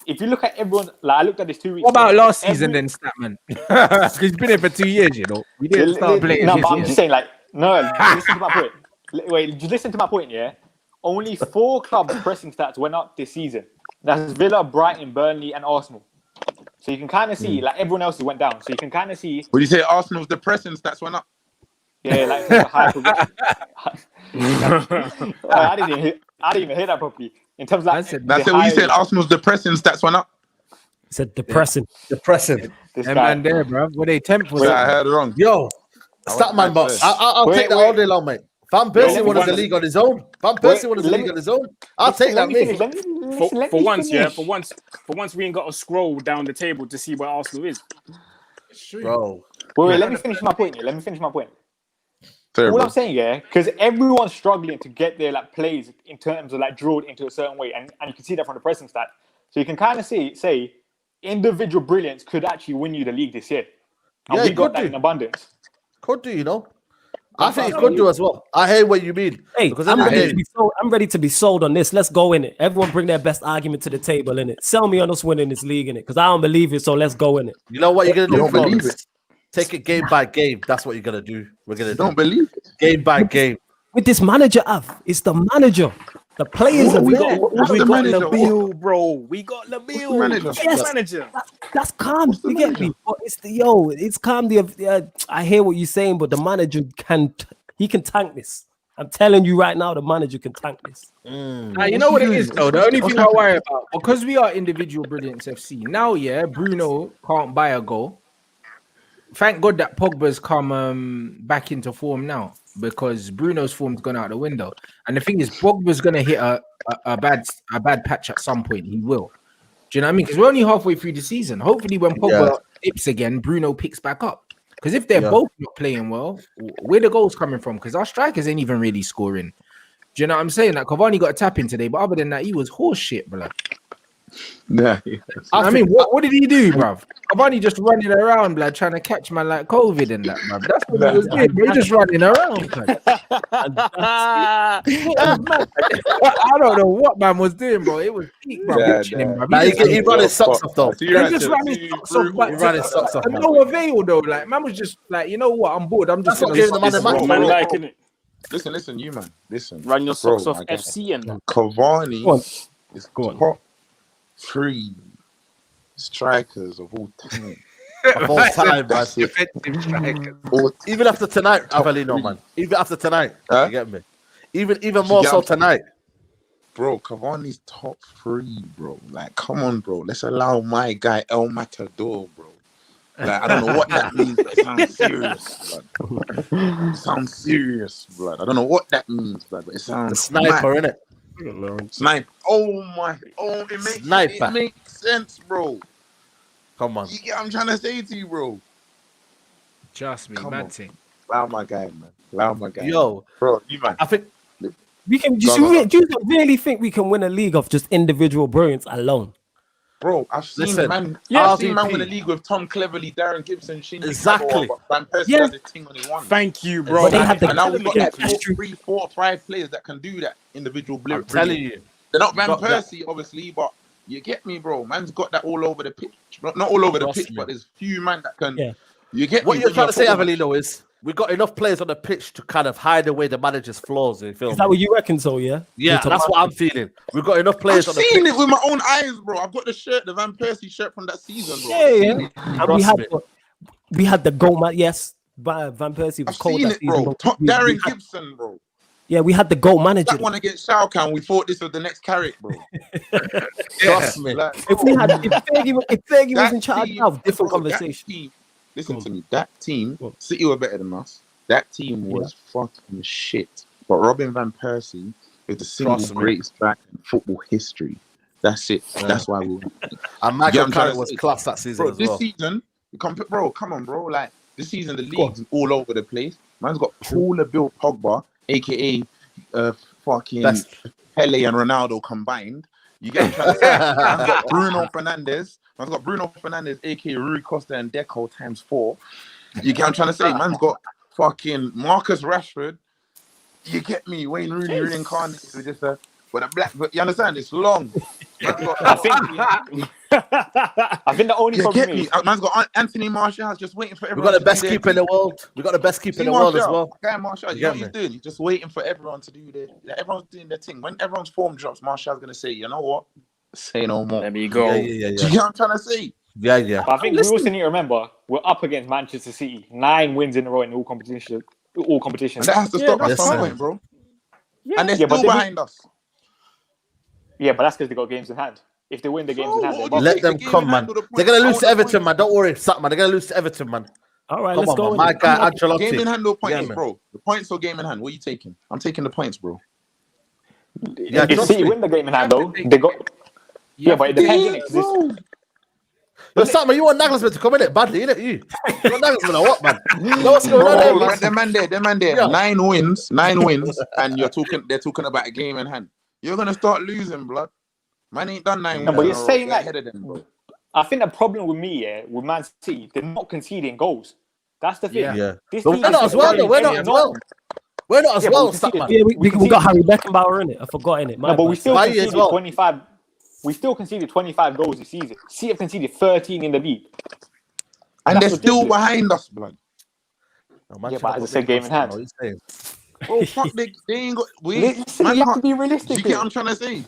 If you look at everyone, like I looked at this 2 weeks. What about last season then, Statman? Because he's been here for 2 years, you know. We didn't start playing. No, but I'm just saying, like, listen to my point. Wait, just listen to my point, yeah? Only 4 clubs' pressing stats went up this season. That's Villa, Brighton, Burnley, and Arsenal. So you can kind of see, like, everyone else went down. So you can kind of see. Would you say Arsenal's the pressing stats went up? Yeah, like high progression. I didn't even hear that properly. In terms of like, that's it. We said Arsenal's depressing stats went up. It's a depressing. Depressing. This Them guy. man there, bro. Were they 10th? Wait, I heard wrong. Yo, stat man, but I'll Wait, take that wait. all day long, mate. Van Persie let won me the finish. league on his own. Van Persie won the league on his own. I'll take that, mate. For once, yeah. For once, we ain't got to scroll down the table to see where Arsenal is. Bro. Wait, let me finish my point. Let me finish my point. Terrible. All I'm saying, yeah, because everyone's struggling to get their like plays in terms of like drilled into a certain way, and you can see that from the pressing stat. So you can kind of say individual brilliance could actually win you the league this year, and Yeah, we it got could that do. in abundance. Could do, you know. I think it could do as well. I hear what you mean. Hey, because I'm ready to be sold on this. Let's go in it. Everyone bring their best argument to the table in it. Sell me on us winning this league in it, because I don't believe it. So let's go in it. You know what you're gonna do? Don't believe Florence? it. Take it game by game. That's what you're gonna do. We're gonna Don't believe it. game by game. With this manager, it's the manager. The players are there. What's We the got manager? Labille, bro. We got What's the Labille. manager? Yes, manager. That's calm. the You get me? But it's calm. I hear what you're saying, but the manager can tank this. I'm telling you right now, the manager can tank this. Now, you know what it is, though? The only thing I worry about, because we are individual Brilliance FC, now, yeah, Bruno can't buy a goal. Thank God that Pogba's come back into form now, because Bruno's form's gone out the window. And the thing is, Pogba's going to hit a bad patch at some point. He will. Do you know what I mean? Because we're only halfway through the season. Hopefully, when Pogba dips again, Bruno picks back up. Because if they're both not playing well, where the goals coming from? Because our strikers ain't even really scoring. Do you know what I'm saying? Like, Cavani got a tap in today, but other than that, he was horse shit, bro. Yeah. I mean, what did he do, bruv? Cavani just running around, blood, trying to catch man like COVID and that, bruv. That's what he was doing. He just running around. I don't know what man was doing, bro. It was peak, bro. Watching him, bruv. Nah, he run his socks off though. He just ran his socks off, but He ran his socks off. to no avail though. Like, man was just like, you know what? I'm bored. I'm just That's what gave the man the Man liking it. Listen, you man. Listen. Run your socks Bro, off my guy. FC and that. Cavani is on. top 3 strikers of all time. Of all time, man. defensive striker. Even after tonight, Avelino, man. Even after tonight, you get me. Even more so tonight. Bro, Cavani's top 3, bro. Like, come on, bro. Let's allow my guy El Matador, bro. Like, I don't know what that means, but it sounds serious, blood. It sounds serious, blood. I don't know what that means, blood, but it sounds The sniper, innit? Sniper. It makes sense, bro. Come on. You get what I'm trying to say to you, bro. Trust me, Come man. on. Allow my guy, man. Allow my guy. Yo, bro, you man. I think We can. Do you really think we can win a league of just individual brilliance alone? Bro, I've seen man. Yeah, I've seen man win a league with Tom Cleverley, Darren Gibson, Shinji Exactly. Kagawa, Van Persie has a thing on his one. Thank you, bro. But they have the And now we've got like history. 3, 4, 5 players that can do that individual blip. I'm telling you. They're not Van got that. Persie, obviously, but you get me, bro. Man's got that all over the pitch. Not all over the Trust pitch, me. but there's few man that can. Yeah. You get What me? you're trying to say, Avelino, is we've got enough players on the pitch to kind of hide away the manager's flaws. You feel Is me? that what you reckon? So yeah. Yeah, that's what I'm feeling. We've got enough I've players on the seen pitch. it with my own eyes, bro. I've got the shirt, the Van Persie shirt from that season, bro. Yeah. And Trust we had the goal man. Yes, but Van Persie was I've cold seen that it, season. bro. but Top we Darren had- Gibson, bro. Yeah, we had the goal manager. That one against Shao Kahn, we thought this was the next carrot, bro. Trust me. Like, If Fergie was in charge, team, now different bro, conversation. that team, listen to me. That team, City were better than us. That team was fucking shit. But Robin Van Persie is the single Trust me. greatest back in football history. That's it. That's why we won. And Michael Yeah, I'm trying Carrick to was say- class that season Bro, as this well. season, bro, come on, bro. Like, this season, the league's all over the place. Man's got Paula Bill Pogba, aka fucking Best. Pele and Ronaldo combined. You get what I'm trying to say? Man's got Bruno Fernandes. Man's got Bruno Fernandes, aka Rui Costa and Deco ×4. You get what I'm trying to say? Man's got fucking Marcus Rashford. You get me? Wayne Rooney reincarnated with just a but you understand? It's long. Man's got, I think the only you problem get me? is Man's got Anthony Martial just waiting for We've everyone. got the to best do their keeper in thing. the world. We've got the best keeper in See the world as Martial, well. Guy Martial, you You know get what he's doing? He's just waiting for everyone to do their. Like, everyone's doing their thing. When everyone's form drops, Martial's gonna say, "You know what? Say no more." There you go. Do you get what I'm trying to say? Yeah. But I think we also need to remember we're up against Manchester City. 9 wins in a row in all competitions. And that has to stop at yes, some sir. point, bro. Yeah, And they're yeah, but still they- behind us. Yeah, but that's because they got games in hand. if they win the games in hand. what They're do above. Let take them the game come, in man. hand with the points. They're gonna I lose want to the Everton, points. man. Don't worry, Sat, man. They're gonna lose to Everton, man. All right, Come let's on, go. man. My guy, Ancelotti. Game in hand or points, Yeah, man. bro. The points or game in hand. What are you taking? I'm taking the points, bro. Yeah, If trust City me. win the game in hand, though, they got. Yeah, but it depends on it. 'Cause this- But Sat, man, you want Nagelsmann to come in it badly, innit? You want Nagelsmann or what, man? You know what's going on there, Bro, man? them man there. Yeah. 9 wins, and they're talking about a game in hand. You're gonna start losing, blood. Man ain't done 9 No, wins. but you're saying Get that- ahead of them, bro. I think the problem with me, with Man City, they're not conceding goals. That's the thing. Yeah. This But team we're not is as well, though. We're not they're as well. We're not as Yeah, but well, we Sat, conceded- man. Yeah, we conceded- got Harry Beckenbauer in it. I forgot in it. No, but we still Bailly as conceded well. 25. We still conceded 25 goals this season. City have conceded 13 in the league. And they're That's still ridiculous. behind us, blood. No, man, Yeah, but as I City said, game in hand. what you saying? Bro, fuck, they ain't got. Listen, Man you have to can't- be Do realistic you get here. what I'm trying to say?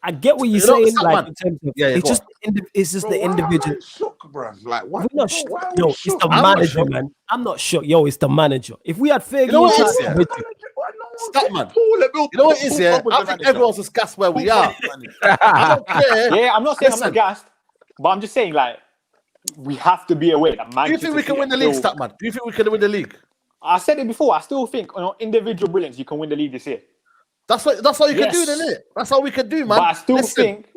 I get what you're You know, saying, Sat, like man. in terms of Yeah, it's go just it's just Bro, the why am individual. I shook, bruv? Like, We're what? not Bro, shook. why are we Yo, it's shook? the I'm not manager, shook. man. I'm not sure. Yo, it's the manager. If we had Fergie, You know what it is, inside, yeah? with you, Stat, man. You know what it is, yeah? I think everyone's just gassed where we are. I don't care. Yeah, I'm not saying I'm Listen. not gassed, but I'm just saying, like, we have to be aware that Do Manchester you think we can City win the are league, still- Stat, man? Do you think we can win the league? I said it before. I still think on individual brilliance, you can win the league this year. That's all you can do, Yes. isn't it? That's all we can do, man. But I still Listen. think,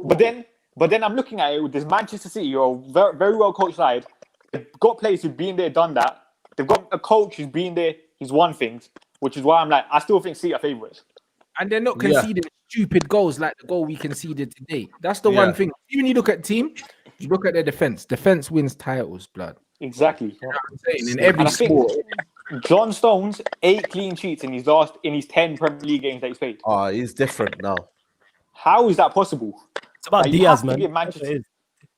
but then I'm looking at it with this Manchester City, you're a very, very well coached side. They've got players who've been there, done that. They've got a coach who's been there, he's won things, which is why I'm like, I still think City are favourites. And they're not Yeah. conceding stupid goals like the goal we conceded today. That's the Yeah. one thing. Even you look at team, you look at their defense. Defense wins titles, blood. Exactly. You know what I'm saying? In every And I think sport. John Stones 8 clean sheets in his 10 Premier League games that he's played. Oh, he's different now. How is that possible? it's about Like, you Diaz, have to man. give That's Manchester- what it is.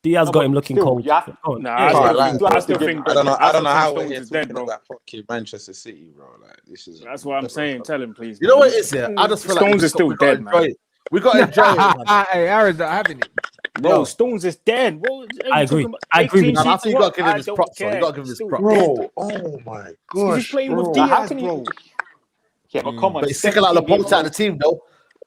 Diaz No, got but him looking still, cold. you have- Go on. Nah, Yeah, I still like, think I still John think- I don't know John how Stones we're here is dead, talking bro. about fucking Manchester City, bro. Like, this is. That's what I'm saying. Tell him, please. You know what it is, yeah? I just feel like Stones is still dead, enjoy man. it. We got to enjoy it, man. Hey, Aaron's not having it. Bro, Yo. Stones is dead. What, I agree. I agree with you. I think you gotta give him his props, though. You gotta give him his props. Bro, oh my gosh, He's playing with bro. Like, how Diaz, can you- bro. Yeah, but come on. But he's taking out 17 Laporte out of the team, though.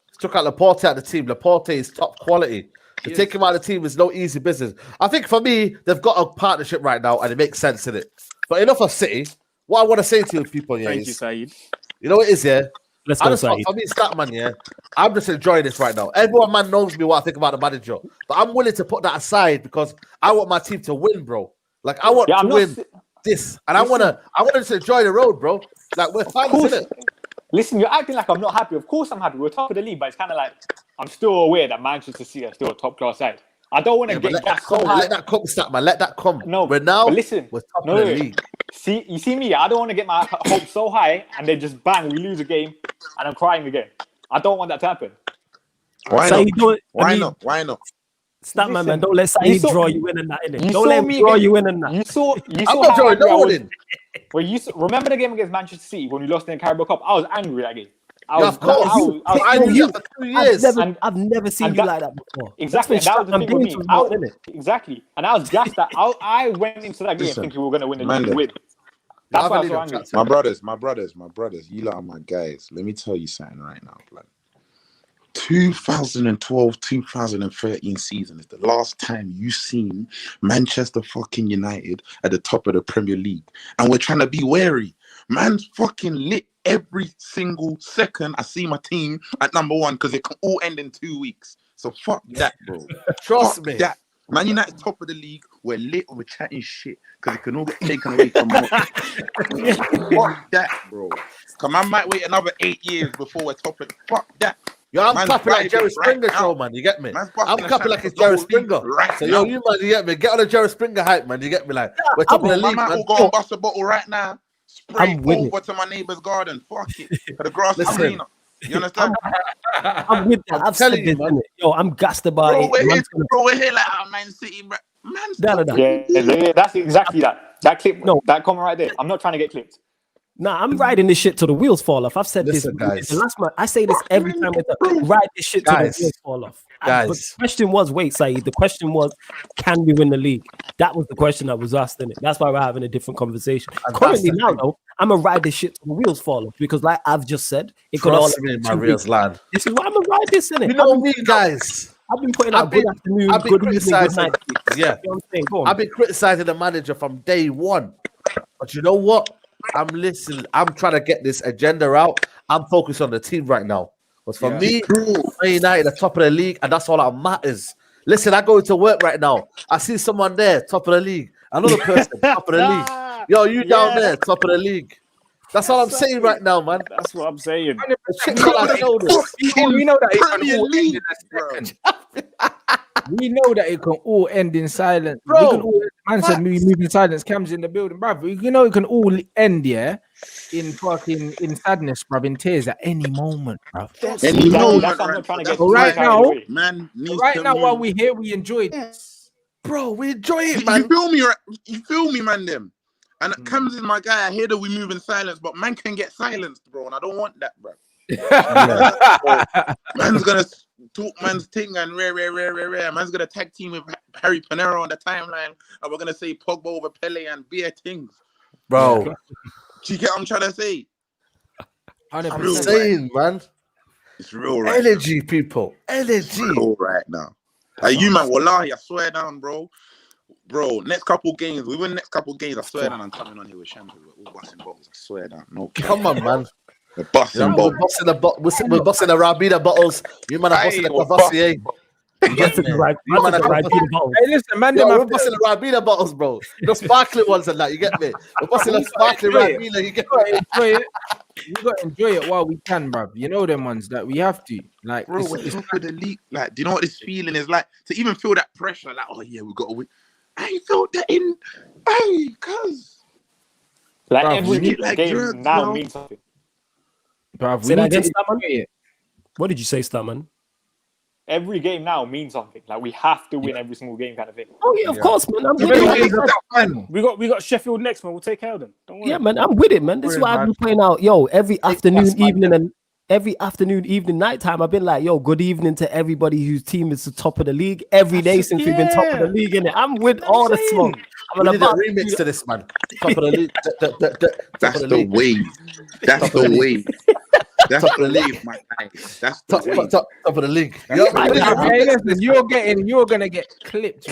He's took out Laporte out of the team. Laporte is top quality. To take him out of the team is no easy business. I think for me, they've got a partnership right now, and it makes sense in it. But enough of City. What I want to say to you people, yeah, Thank you, is, Saeed. you know what it is, yeah? Let's I go, just thought, Saeed. for me, Statman, yeah, I'm just enjoying this right now. Everyone, man, knows me what I think about the manager, but I'm willing to put that aside because I want my team to win, bro. Like I want Yeah, to I'm not win si- this, and I want to just enjoy the road, bro. Like we're fine, course. isn't it? Listen, you're acting like I'm not happy. Of course I'm happy. We're top of the league, but it's kind of like I'm still aware that Manchester City are still a top class side. I don't want to Yeah, but get let that gassed so come, high. let that come, Statman. Let that come. No, we're now. but listen, we're top no, of the wait. league. See, you see me. I don't want to get my hopes so high and then just bang, we lose a game, and I'm crying again. I don't want that to happen. Why Saeed, not? do it. I Why mean, not? Why not? Statman, man. Listen, Don't let you Saeed saw- draw you in and that, innit? You Don't saw let him me draw against- you in and that. You saw I'm how not drawing angry I no one was. in. Remember the game against Manchester City when we lost in the Carabao Cup? I was angry that game. I Yeah, was, of course. I was I knew you after 2 years. I've never seen and you that- like that before. Exactly, That's and that been was the thing Statman with Beans me. about, innit? Exactly, and I was gassed that I went into that game Listen, thinking we were going to win the man, league. Win. That's Have why a I was so little angry. chat. My brothers, you lot are my guys. Let me tell you something right now, blood. 2012, 2013 season is the last time you seen Manchester fucking United at the top of the Premier League. And we're trying to be wary. Man's fucking lit every single second I see my team at number one because it can all end in 2 weeks. So fuck that, bro. Trust Fuck me. that. Man United top of the league. We're lit. We're chatting shit because it can all get taken away from us. Fuck that, bro. Come on, might wait another 8 years before we're top of. Fuck that. Yo, I'm Man's clapping like right Jerry right Springer now. show, man. You get me? Man's I'm busting a clapping like chance it's for the Jerry whole Springer. league right So now. yo, you man, you get me? Get on the Jerry Springer hype, man. You get me? Like we're top of the Bro, league, man. man. Will go and bust a bottle right now. Spray I'm with over to my neighbor's garden. Fuck it. For the grass is Listen. greener. You understand? I'm with that. I'm I've said telling you, this, man. innit? Yo, I'm gassed about Bro, it. we're here, Man's gonna- bro, we're here like Man City, bro. Man's No, no, top no. of the Yeah, league. that's exactly that. That clip, No. that comment right there. I'm not trying to get clipped. Nah, I'm riding this shit till the wheels fall off. I've said Listen, this. guys. The last month, I say this every time. Ride this shit till Guys. the wheels fall off. Guys. But the question was, wait, Saeed. The question was, can we win the league? That was the question that was asked, innit? That's why we're having a different conversation. And Currently, that's the now thing. though, I'm gonna ride this shit till the wheels fall off because, like I've just said, it could all. Trust me, my real lad. This is why I'm gonna ride this, innit? You know me, guys. I've been putting out been- good afternoon, I've been good evening, good criticizing. night. Yeah, You know what I'm saying? Go on. I've been criticizing the manager from day one. But you know what? I'm listening. I'm trying to get this agenda out. I'm focused on the team right now. But for me, Man United are top of the league, and that's all that matters. Listen, I go into work right now. I see someone there, top of the league. Another person, top of the league. Yo, you down there, top of the league. That's all I'm saying right now, man. That's what I'm saying. We know that it can all end in a second. We know that it can all end in silence. Bro, We can all, man said we move in silence. Cam's in the building, bruv. You know it can all end, in fucking in sadness, bruv, in tears at any moment, bruv. Any moment, That's what I'm not trying to get. Right now, man. right now, while we're here, we enjoy it. Bro, we enjoy it, You man. feel me? You feel me, man? Them. And it comes in, my guy. I hear that we move in silence, but man can get silenced, bro. And I don't want that, bro. Man's gonna talk man's thing and rare. Man's gonna tag team with Harry Panero on the timeline, and we're gonna say Pogba over Pele and beer things, Bro, do you get what I'm trying to say? I'm saying, man. It's real right Energy, people. Energy. It's real right now. You, man, wallahi, I swear down, bro. Bro, next couple games, we win next couple games. I swear down, I'm coming on here with champagne. We're all busting bottles. I swear down. No cap. Come on, man. We're busting bottles. We're busting the Rabida bottles. You man are busting the Cavassier. Right, hey, listen, man. We're busting the Rabida bottles, bro. The sparkling ones and that. You get me? We're busting the sparkling Rabida. You get me? You got to enjoy it while we can, bruv. You know them ones that we have to. Like, bro, we're top of the league. Like, do you know what this feeling is like? To even feel that pressure, like, oh yeah, we got to win. I felt that in, cuz. Like Bruv, every like game drugs, now bro. means something. bruv, Say we that need to again, Starman? enjoy it. What did you say, Starman? Every game now means something. Like we have to win every single game, kind of thing. Oh yeah, of course, man. I'm with Every it. game's a final. We got Sheffield next, man. We'll take care of them. Don't worry. Yeah, man. I'm with it, man. This is why I've been playing out. Yo, every afternoon, evening, nighttime. I've been like, yo, good evening to everybody whose team is the top of the league every day since we've been top of the league. In it, I'm with all the smoke. We need a remix to this, man. Top of the league. That's the wave. That's the wave. That's the wave, my guy. That's the wave. Top of the league. Hey, listen, you're gonna get clipped,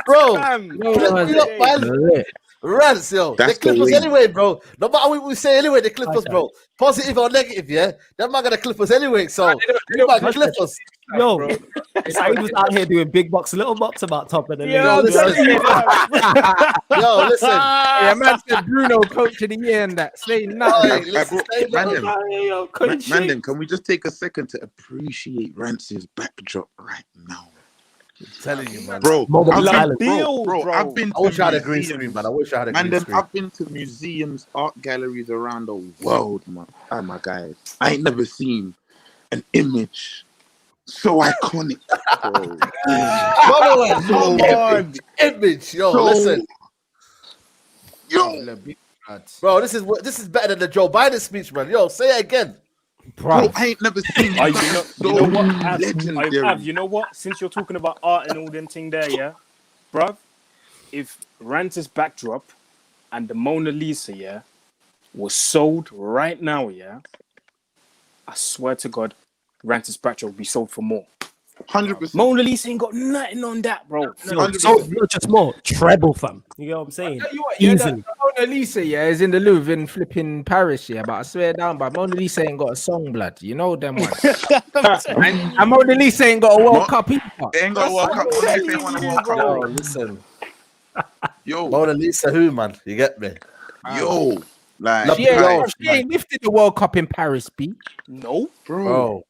Bro. Clip. Rants, yo. That's They clip the us way. anyway, bro. No matter what we say anyway, they clip us, bro. Positive or negative, yeah? They're not gonna clip us anyway, so you might clip us. Yo, Saeed was out here doing big box, little box about top of the league. Yo, listen. Yo, listen. Yeah, man said Bruno coach of the year and that. Say nothing. Hey, listen, stay Man, then, can we just take a second to appreciate Rance's backdrop right now? I'm telling you, man. Bro, Bro, I've been to I wish I had a green museums. screen, man. I wish I had a Man, green then screen. I've been to museums, art galleries around the world, man. Oh my guys, I ain't never seen an image so iconic. Bro. Come on. Image, yo, So- listen. Yo, Bro, this is better than the Joe Biden speech, man. Yo, say it again. bro, I ain't never seen You know what? legendary. You know what? Since you're talking about art and all them thing there, yeah, bruv, if Rants' backdrop and the Mona Lisa, yeah, was sold right now, yeah, I swear to God, Rants' backdrop would be sold for more. 100%. Mona Lisa ain't got nothing on that, bro. So not just more treble, fam. You know what I'm saying? Tell you what, yeah, Easily. the Mona Lisa, yeah, is in the Louvre in flipping Paris, yeah. But I swear down, but Mona Lisa ain't got a song, blood. You know them ones. and Mona Lisa ain't got a World Cup either. They ain't got to walk up. They ain't want to walk Yo, up. listen. Yo, Mona Lisa who, man? You get me? yo, like, She ain't lifted the World Cup in Paris, B. No, Bro.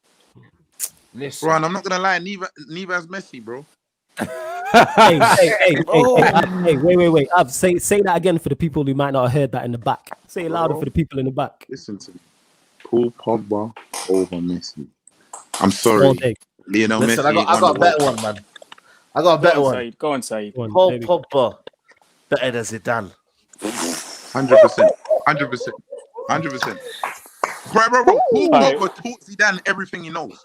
Listen. bro, and I'm not gonna lie, neither has Messi, bro. Hey, wait. Say that again for the people who might not have heard that in the back. Say it louder for the people in the back. Listen to me. Paul Pogba over Messi. I'm All sorry, day. Lionel Listen, Messi. I got a better one, man. I got a better one. Go on, Saeed. Go on, Paul baby. Pogba better than Zidane. 100%. 100%. Bro. Paul Pogba taught Zidane everything he knows.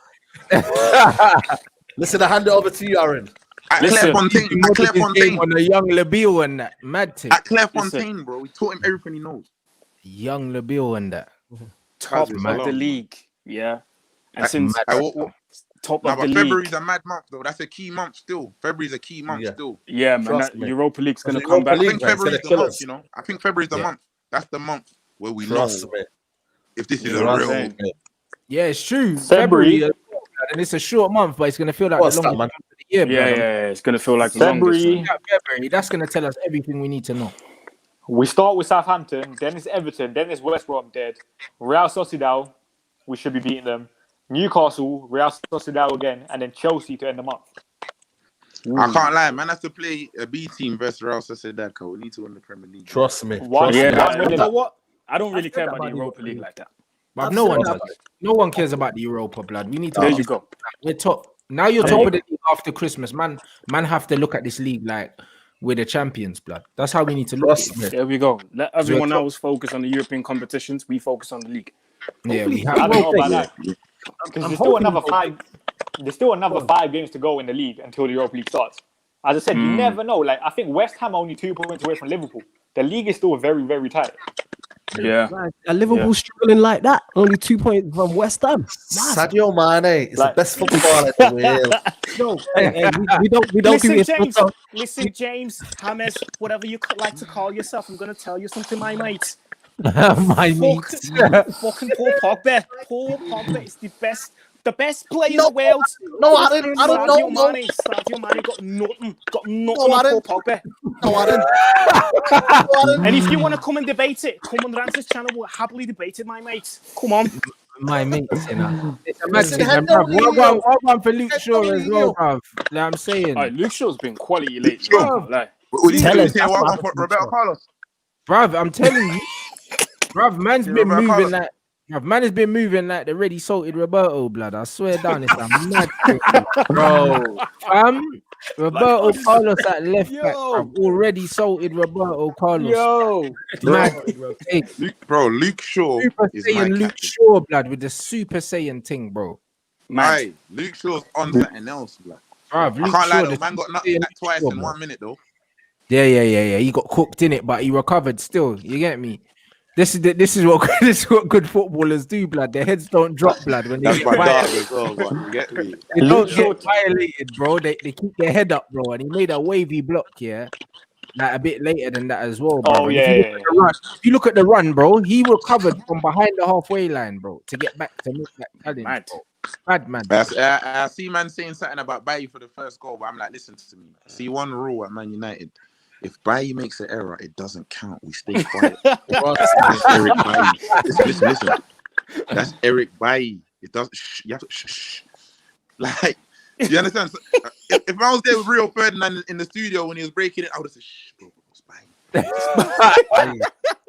Listen, I hand it over to you, Aaron. At Listen, Clairefontaine. On the young Labille and that mad thing. At Clairefontaine, bro. He taught him everything he knows. Young Labille and that. Top That's of the league, yeah. And That's since mad. top No, of but the February's league. a mad month though. That's a key month still. February's a key month still. Yeah, man. Trust That me. Europa League's gonna Because come Europa back. I League, think man, it's February's gonna the kill month, us. you know. I think February's the month. That's the month where we Trust know me. if this is You a know what I'm real. saying? Yeah, it's true. February. And it's a short month, but it's gonna feel like What's the that, longest man? month of the year, Yeah, blood. it's gonna feel like the longest. February. Man. February. That's gonna tell us everything we need to know. We start with Southampton, then it's Everton, then it's West Brom dead. Real Sociedad, we should be beating them. Newcastle, Real Sociedad again, and then Chelsea to end the month. I can't lie, man. Has to play a B team versus Real Sociedad. We need to win the Premier League. Trust me. One- Trust me. one You win know it. what? I don't really I've care said that about the about Europa the League like that. But I've no said one, that. no one cares about the Europa, blood. We need to. There you go. We're top. Now you're There top you of the league after Christmas, man. Man have to look at this league like we're the champions, blood. That's how we need to look at Trust it. me. There we go. Let everyone top. else focus on the European competitions. We focus on the league. Yeah, we I have. don't know about that. Yeah. Because I'm there's still hoping another we- five. There's still another 5 games to go in the league until the Europa League starts. As I said, you never know. Like I think West Ham are only 2 points away from Liverpool. The league is still very, very tight. Yeah. Like, are Liverpool struggling like that? Only 2 points from West Ham. Mad. Sadio Mane is Like- the best footballer in the world. No, hey, we don't do Listen, it. James. Listen, James, James, whatever you like to call yourself. I'm gonna tell you something, my mate. My mates. Fucking Paul Pogba. Paul Pogba is the best player in the world. No, I didn't know. Sadio Mane got nothing. No, I on didn't. Paul Pogba. No, I didn't. No, I didn't. And if you want to come and debate it, come on Rants' channel. We'll happily debate it, my mate. Come on. My mates, you know. Listen, Imagine, head bruv. down, One for Luke Head Shaw down, as well, bruv. Like I'm saying, All right, Luke Shaw's been quality lately. Sure. I can't lie. Would you Tell say us, that's one what for happened, Roberto sure. Carlos? bruv. I'm telling you, bruv. Man's Yeah, been Roberto moving Carlos. like. Bruv, man has been moving like the ready salted Roberto, blood. I swear down, it's a mad thing, bro. Roberto Carlos at left back, bruv. Already salted Roberto Carlos. Yo. Mad thing. Luke Shaw Super is my Saiyan Luke captain. Shaw, blood, with the Super Saiyan thing, bro. Man. Aye, Luke Shaw's on something else, blood. Bruv, I Luke can't lie Shaw, though, the man got Super nothing Saiyan that Luke twice Shaw, in bro. 1 minute though. Yeah. He got cooked in it, but he recovered still. You get me? This is what good footballers do, blood. Their heads don't drop, blood, when they That's get my dog violated. as well, man. You get me? They don't Luke Shaw- get violated, bro. They keep their head up, bro. And he made a wavy block, yeah. Like a bit later than that as well, bro. Oh, And yeah, if you look at the run, bro, he recovered from behind the halfway line, bro, to get back to make that challenge, Mad. bro. Bad man. I see man saying something about Bailly for the first goal, but I'm like, listen to me. See one rule at Man United. If Bailly makes an error, it doesn't count. We stay quiet. That's Eric Bailly. Listen. That's Eric Bailly. It doesn't. You have to. Shh. Like, you understand? So, if I was there with Rio Ferdinand in the studio when he was breaking it, I would have said, "Shh, bro, it's Bailly."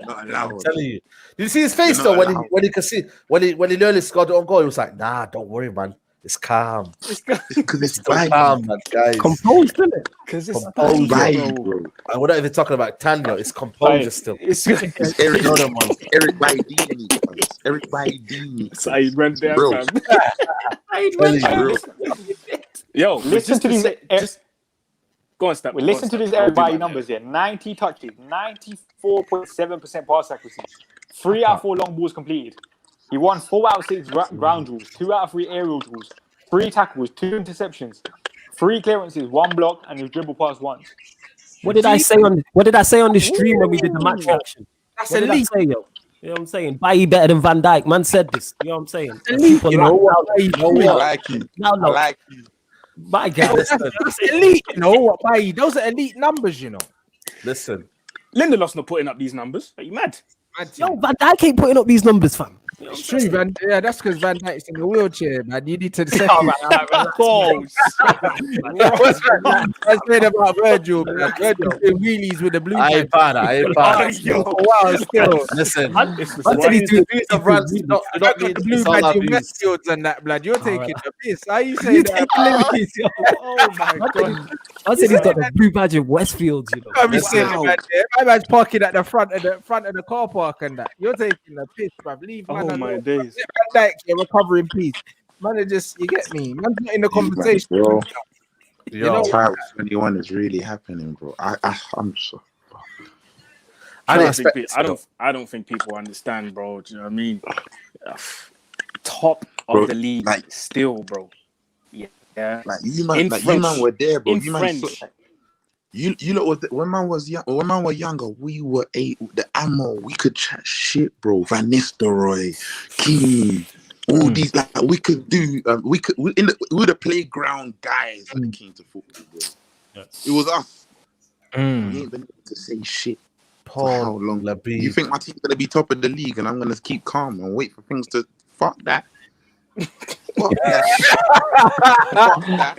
Not I'm allowed. telling you. Did you see his face You're though not when he could see when he nearly scored on goal? He was like, "Nah, don't worry, man. It's calm. It's because it's Still Bailly. calm, man, guys. Composed, isn't it? Because it's Composure, Bailly, bro. And we're not even talking about Tanya. It's composure still. It's Eric Bailly. Eric Bailly. It's Eric Bailly. Side run down, Bro. fam. Bro. Yo, Listen to these. Go on, step. Listen to these everybody numbers here. 90 touches, 94.7% pass accuracy, 3 out of 4 long balls completed. He won 4 out of 6 ground duels, 2 out of 3 aerial duels, 3 tackles, 2 interceptions, 3 clearances, 1 block, and he dribbled past once. What did I say on the stream when we did the match reaction? That's What did I elite. say, yo? You know what I'm saying? Bailly better than Van Dijk. Man said this. You know what I'm saying? Elite, you know what? I like you. Now, I like you. my God. That's elite, you know what? Bailly, those are elite numbers, you know. Listen, Lindelof's not putting up these numbers. Are you mad? Yo, Van Dijk ain't putting up these numbers, fam. It's true, Van. Yeah, that's because Van Dijk's in the wheelchair, man. You need to set Balls. That's been about Virgil, man. Virgil's doing wheelies with the blue I ain't bad. Oh, wow, still. Listen, Of Rants, you don't I got need the blue to sound badge in abused. Westfields and that, blood. You're taking the piss. How you You saying take that? liberties, yo. Oh my god! I said he's got the blue badge in Westfields, you know. Can't be saying that, man. My man's parking at the front of the car park and that. You're taking the piss, bruv. Leave man Oh my alone. days. Van Dijk, yeah, recover in peace. Man, you get me. Man's not in the conversation. Bro. You know, Type 21 is really happening, bro. I'm so. I don't think people understand, bro. Do you know what I mean? Top of Bro, the league, like- still, bro. Yeah. Like you man were there, bro. You man you lot was when man was young. When man were younger, we were the ammo. We could chat shit, bro. Van Nistelrooy, Keane, all these like we could do. We were the playground guys when it came to football, bro. Yes. It was us. We ain't been able to say shit for how long. You think my team's gonna be top of the league and I'm gonna keep calm and wait for things to fuck that? Fuck that. Fuck that.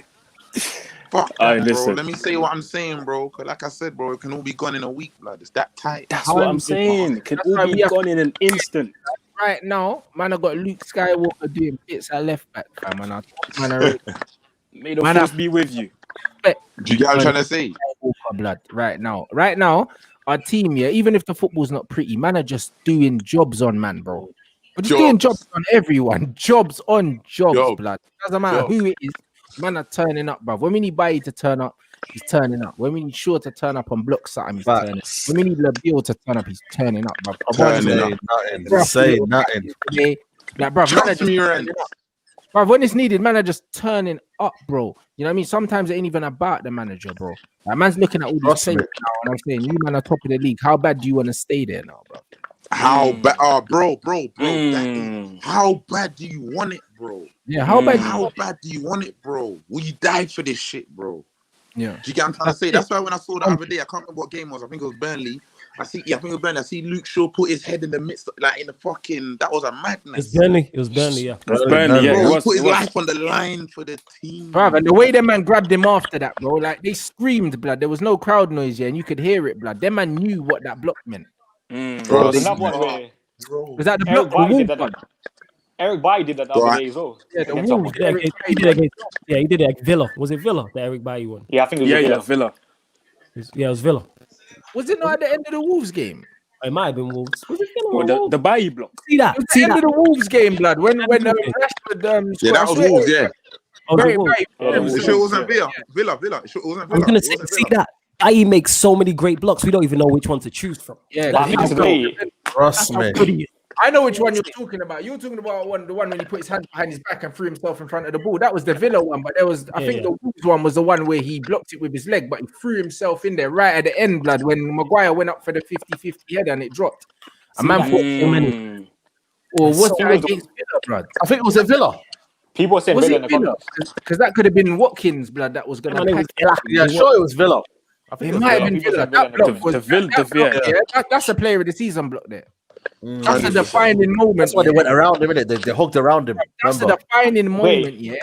Fuck that, bro. Let me say what I'm saying, bro. Cause like I said, bro, it can all be gone in a week, blood. It's that tight. That's what I'm saying. It can all be gone in an instant. Right now, man, I got Luke Skywalker doing bits at left back, fam. May the force be with you. Do you get what I'm trying to say? Blood. Right now, our team, yeah, even if the football's not pretty, man are just doing jobs on man, bro. We're just doing jobs on everyone. Jobs on jobs, blood. Doesn't matter who it is. Man are turning up, bro. When we need Bailly to turn up, he's turning up. When we need Shaw to turn up and block something, he's turning up. When we need Labille to turn up, he's turning up, bro. Say nothing. Like, bro, bro, when it's needed, man are just turning up, bro. You know what I mean? Sometimes it ain't even about the manager, bro. Like, man's looking at all these players now, and I'm saying, you man are top of the league. How bad do you want to stay there now, bro? How bad? Bro. How bad do you want it, bro? Yeah, how bad do you want it, bro? Will you die for this shit, bro? Yeah. Do you get what I'm trying to say? That's why when I saw the other day, I can't remember what game it was. I think it was Burnley. I think it was Burnley. I see Luke Shaw put his head in the midst, like in the fucking. That was a madness. It was Burnley. Yeah. Bro, he put his life on the line for the team. Bro, and the way the man grabbed him after that, bro, like they screamed, blood. There was no crowd noise here, and you could hear it, blood. Them man knew what that block meant. Bro, there's another one where was that the block? Eric Bailly did that the other day as well. Yeah, the Wolves. He did it against Villa. Was it Villa, the Eric Bailly one? Yeah, I think it was Villa. Yeah, it was Villa. Was it not at the end of the Wolves game? It might have been Wolves. Was it Villa? The Bailly block. See that? It was the end of the Wolves game, blood. When Rashford yeah, that was Wolves, yeah. It sure wasn't Villa. Villa. It sure wasn't Villa. I was gonna say, see that. Bailly makes so many great blocks. We don't even know which one to choose from. Yeah, trust me. I know which one you're talking about. You're talking about the one when he put his hand behind his back and threw himself in front of the ball. That was the Villa one, but there was, I think the Wolves one was the one where he blocked it with his leg, but he threw himself in there right at the end, blood, when Maguire went up for the 50-50 header and it dropped. A man thought so many. Or was it against Villa, blood? I think it was at Villa. People said Villa because that could have been Watkins, blood. That was gonna. Yeah, sure, it was Villa. I think it might have been Villa. That block was that's a player of the season block there. That's a defining moment. That's why they went around him, innit? They hugged around him. That's a defining moment, in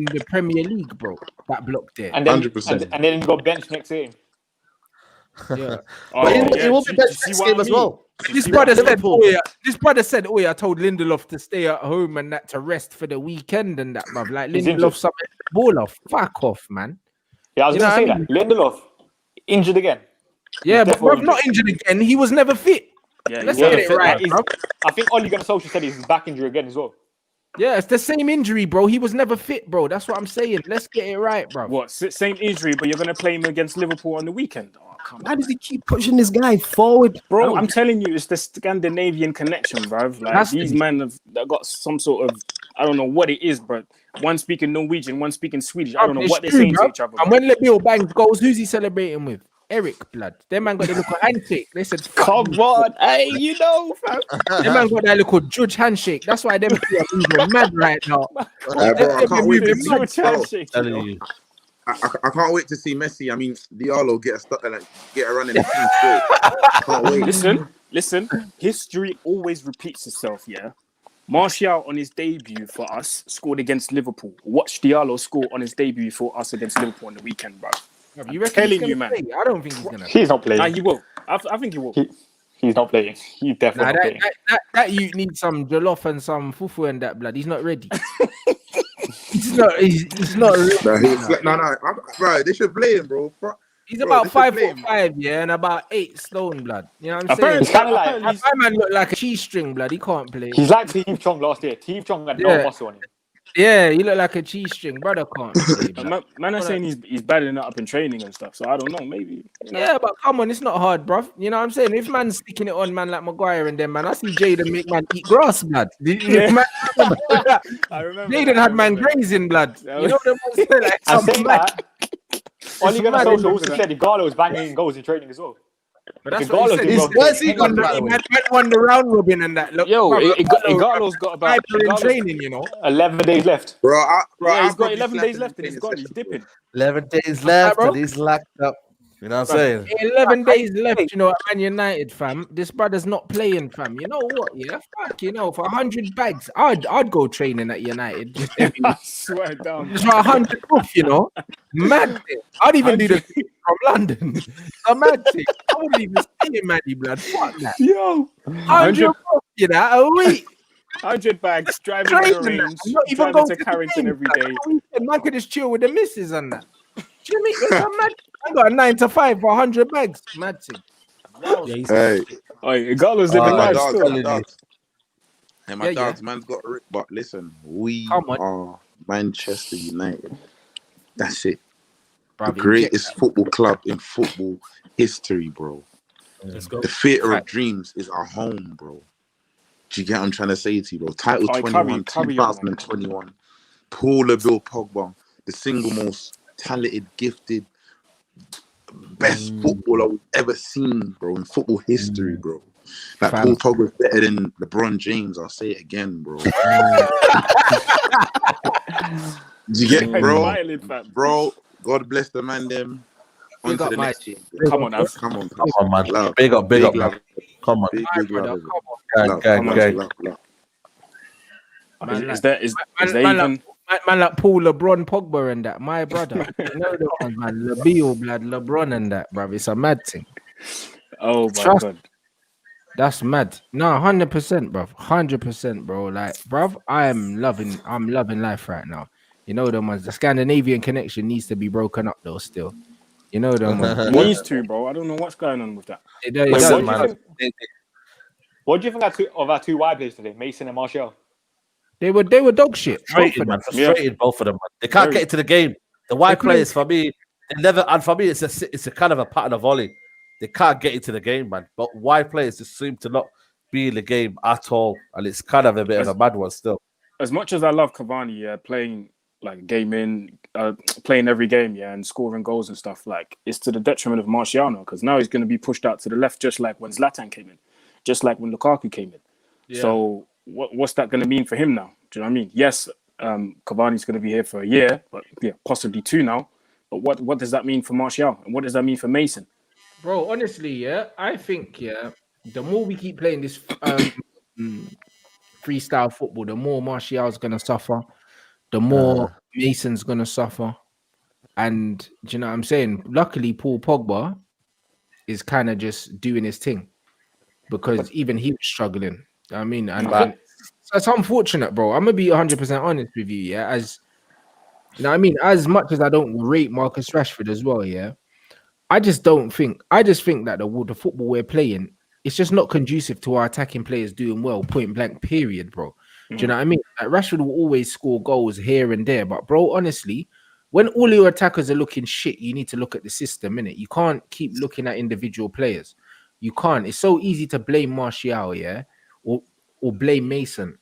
the Premier League, bro. That block there. And then, 100%. And then he got benched next game. Yeah. But it will be benched next game as well. This brother said, I told Lindelof to stay at home and that to rest for the weekend and that, bruv. Like, Lindelof something ball off. Fuck off, man. Yeah, I was going to say that. Lindelof, injured again. Yeah, but bruv, not injured again. He was never fit. Yeah, let's get it right. I think Ole Gunnar Solskjaer said he's back injury again as well. Yeah, it's the same injury, bro. He was never fit, bro. That's what I'm saying. Let's get it right, bro. What? Same injury, but you're gonna play him against Liverpool on the weekend? Oh, come on. Why does he keep pushing this guy forward, bro? I'm telling you, it's the Scandinavian connection, bro. Like these men have got some sort of, I don't know what it is, but one speaking Norwegian, one speaking Swedish. I don't know what they're saying to each other. And when Labille bangs goals, who's he celebrating with? Eric, blood. Them man got the little handshake. They said, "Come on, hey, you know, fam." Them man got that little judge handshake. That's why them people are moving mad right now. Bro, I can't wait to see. I can't wait to see Messi. I mean, Diallo get a run in the team still. I can't wait. Listen. History always repeats itself. Yeah. Martial on his debut for us scored against Liverpool. Watch Diallo score on his debut for us against Liverpool on the weekend, bro. You telling you, man. I don't think he's gonna. He's not playing. Nah, he will. I think he will. He's not playing. He's definitely not playing. That you need some jollof and some fufu and that blood. He's not ready. He's not ready. No, bro. They should play him, bro. He's about 5'5", yeah, and about 8 stone, blood. You know what I'm saying? It's kind of like my man look like a cheese string, blood. He can't play. He's like Steve Chong last year. Steve Chong had no muscle on him. Yeah, you look like a cheese string, brother. Can't play, Man are saying he's battling it up in training and stuff. So I don't know, maybe. You know? Yeah, but come on, it's not hard, bruv. You know what I'm saying? If man's sticking it on man like Maguire and them, man, I see Jaden make man eat grass, blood. Yeah. Man, I remember. Jaden had man grazing, blood. You know what I'm saying? Like, I say that. Only gonna mad, social also said Igalo was banging goals in training as well. But that's Igalo's what he doing said. well. Where's he gone, by the way? He won the round robin and that. Look, Yo, brother, Igalo's got about in training, you know. 11 days left. Bro, Yeah, he's I'll got probably 11 slap days him left and in he's the gone. He's session, bro. dipping. 11 days left bro. and he's locked up. You know what I'm saying? 11 days left, you know, at Man United, fam. This brother's not playing, fam. You know what? Yeah, fuck, you know, for 100 bags, I'd go training at United. Just every I swear down. Just for 100 off, you know. Mad thing. I'd even do the thing from London. A mad thing. I wouldn't even stay in Maddie blood. Fuck that. Yo, 100 off, you know, a week. 100 bags, driving to Training that. Range, I'm not even driving going to to Carrington the every day. Man could just chill with the missus and that. Do you mean that's a mad? I got a 9 to 5 for 100 bags. Mad thing. Wow. Yeah, he's Hey, Oh, Igalo's living my life dogs, still. my dogs. Hey, my Yeah, dogs, man's got Rick, but listen, we Come on. are Manchester United. That's it. Bruv, The greatest football club in football history, bro. Let's go. The theatre Right. of dreams is our home, bro. Do you get what I'm trying to say to you, bro? Title Oh, 21, carry on, 2021. Paul Bill Pogba, the single most talented, gifted, best footballer we've ever seen, bro, in football history, bro. Like, Fam. Paul Pogba's better than LeBron James. I'll say it again, bro. Do you get, bro? Violent, fam. Bro, God bless the man, them. On Big to up, the mate. next team. Come on, Av. Come on, Come on, man. Love. Big up, Big man. love. Come on. Big Alright, love. brother, Love. come on. Love. Gang, Come on, gang. love. Man, Is there man, even? Man like Paul, LeBron, Pogba and that. My brother. You know the ones, man. LeBio, blood, LeBron and that, bruv. It's a mad thing. Oh my Trust- god. That's mad. No, 100%, bruv. 100%, bro. Like, bruv, I'm loving life right now. You know them ones. The Scandinavian connection needs to be broken up though. Still, you know them ones. Needs to, bro. I don't know what's going on with that. It Wait, does, what, man. what do you think of our two wide players today, Mason and Martial? They were dog shit. Both Frustrated, of man. them. Frustrated, both of them, man. They can't Very. get into the game. The wide couldn't- players, for me, they never, and for me, it's a kind of a pattern of volley. They can't get into the game, man. But wide players just seem to not be in the game at all. And it's kind of a bit of a mad one still. As much as I love Cavani, playing like game in, playing every game, and scoring goals and stuff, like it's to the detriment of Martial because now he's going to be pushed out to the left, just like when Zlatan came in, just like when Lukaku came in. Yeah. So what's that going to mean for him now? Do you know what I mean? Yes, Cavani's going to be here for a year, but yeah, possibly 2 now. But what does that mean for Martial? And what does that mean for Mason? Bro, honestly, yeah, I think, the more we keep playing this freestyle football, the more Martial's gonna suffer, the more Mason's gonna suffer. And do you know what I'm saying? Luckily, Paul Pogba is kind of just doing his thing because even he was struggling. I mean, and it's unfortunate, bro. I'm gonna be 100% honest with you, yeah. As you know, I mean, as much as I don't rate Marcus Rashford as well, yeah. I just think that the football we're playing, it's just not conducive to our attacking players doing well, point blank, period, bro. Do you know what I mean? Like, Rashford will always score goals here and there, but bro, honestly, when all your attackers are looking shit, you need to look at the system, innit? You can't keep looking at individual players. You can't. It's so easy to blame Martial, yeah, or blame Mason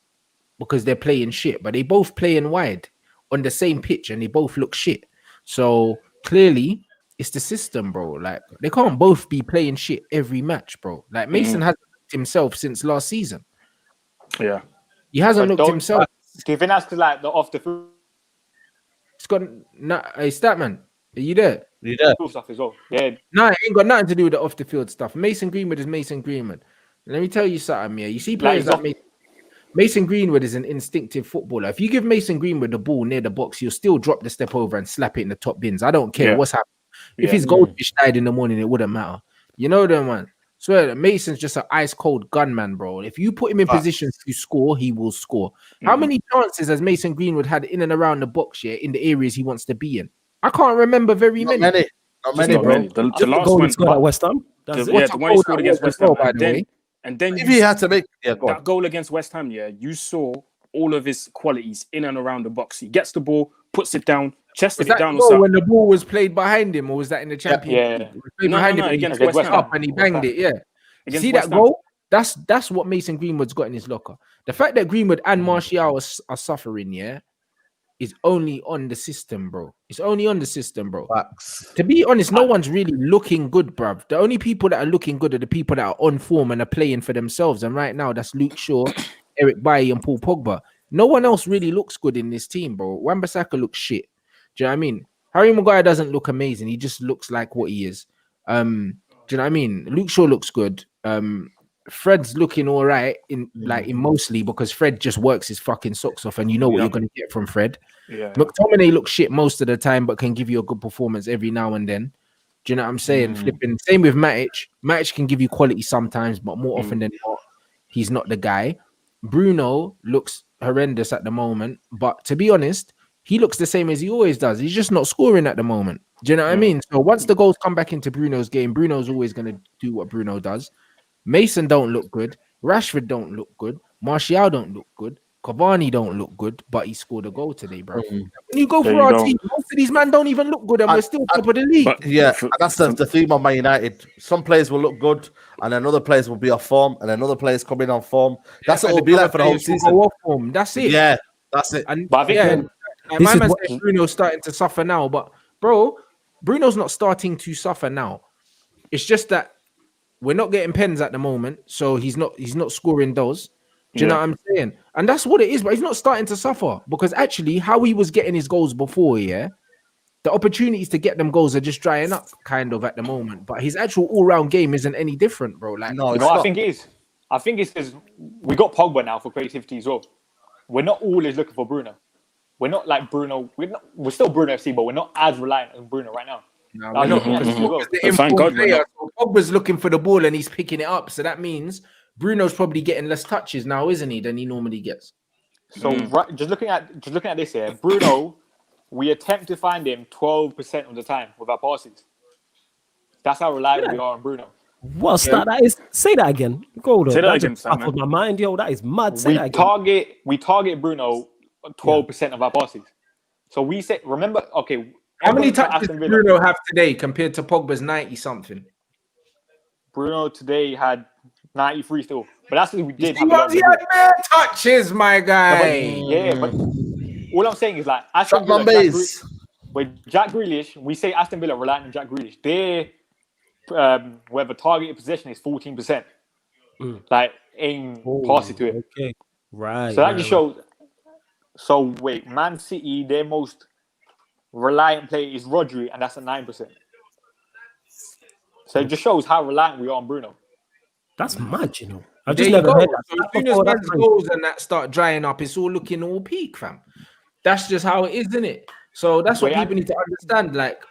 because they're playing shit, but they both playing wide on the same pitch and they both look shit. So clearly, it's the system, bro. Like, they can't both be playing shit every match, bro. Like, Mason hasn't looked himself since last season. Yeah. He hasn't But looked himself. Do you think that's like the off the field It's got hey, Statman, are you there? stuff as well? Yeah. No, it ain't got nothing to do with the off the field stuff. Mason Greenwood is Mason Greenwood. Let me tell you something, yeah. You see players like Mason Greenwood is an instinctive footballer. If you give Mason Greenwood the ball near the box, he'll still drop the step over and slap it in the top bins. I don't care what's happening. If his goldfish died in the morning, it wouldn't matter. You know them, man. Swear that Mason's just an ice cold gunman, bro. If you put him in positions to score, he will score. How many chances has Mason Greenwood had in and around the box, in the areas he wants to be in? I can't remember very many. Not many, bro. The last goal one he scored at West Ham. That's the it. one he scored against West Ham, by the way. and then If he had to make, go on. that goal against West Ham, you saw all of his qualities in and around the box. He gets the ball, puts it down, chested Was it that down. goal when the ball was played behind him, or was that in the Champions League? It was played behind him against West West Ham Ham. and he banged it. Yeah, you see West that Ham. goal? That's what Mason Greenwood's got in his locker. The fact that Greenwood and Martial are suffering, yeah, is only on the system, bro. It's only on the system, bro. Facts. To be honest, no one's really looking good, bruv. The only people that are looking good are the people that are on form and are playing for themselves. And right now, that's Luke Shaw, Eric Bailly, and Paul Pogba. No one else really looks good in this team, bro. Wan-Bissaka looks shit. Do you know what I mean? Harry Maguire doesn't look amazing. He just looks like what he is. Do you know what I mean? Luke Shaw looks good. Fred's looking all right in mostly because Fred just works his fucking socks off, and you know what you're gonna get from Fred. Yeah. McTominay looks shit most of the time, but can give you a good performance every now and then. Do you know what I'm saying? Flipping. Same with Matic. Matic can give you quality sometimes, but more often than not, he's not the guy. Bruno looks horrendous at the moment, but to be honest, he looks the same as he always does. He's just not scoring at the moment. Do you know what I mean? So once the goals come back into Bruno's game, Bruno's always gonna do what Bruno does. Mason don't look good. Rashford don't look good. Martial don't look good. Cavani don't look good, but he scored a goal today, bro. When you go for our team, most of these men don't even look good, and we're still top of the league. But yeah, that's the theme of Man United. Some players will look good, and then other players will be off form, and then other players come in on form. That's what it'll be like for the whole season. That's it. Yeah, that's it. And But I think my man said Bruno's starting to suffer now, but bro, Bruno's not starting to suffer now. It's just that we're not getting pens at the moment, so he's not scoring those. Do you know what I'm saying? And that's what it is, but he's not starting to suffer because actually how he was getting his goals before, yeah, the opportunities to get them goals are just drying up kind of at the moment. But his actual all-round game isn't any different, bro. Like, No, I think it is. I think it's because we got Pogba now for creativity as well. We're not always looking for Bruno. We're not like Bruno. We're still Bruno FC, but we're not as reliant on Bruno right now. no, we're not. Thank God we're not. So Pogba's looking for the ball and he's picking it up. So that means Bruno's probably getting less touches now, isn't he, than he normally gets? So just looking at this here, Bruno, we attempt to find him 12% of the time with our passes. That's how reliable we are on Bruno. What's that is? Say that again. Go on. Say that That again, just off Sam, of my mind, yo. That is mad. Say that again. We target Bruno 12% of our passes. So we say, remember, okay. How many touches did Bruno have today compared to Pogba's 90-something? Bruno today had 93 still. But that's what we did. He had more touches, my guy. But all I'm saying is like Aston Villa, Jack Grealish, we say Aston Villa reliant on Jack Grealish. Their whether targeted possession is 14%. Like aim pass it to it. Okay. Right. So that just shows. So wait, Man City, their most reliant player is Rodri, and that's at 9%. So it just shows how reliant we are on Bruno. That's mad, you know. I just never heard that. So as soon as man's goals and that start drying up, it's all looking all peak, fam. That's just how it is, isn't it? So that's what people need to understand. Like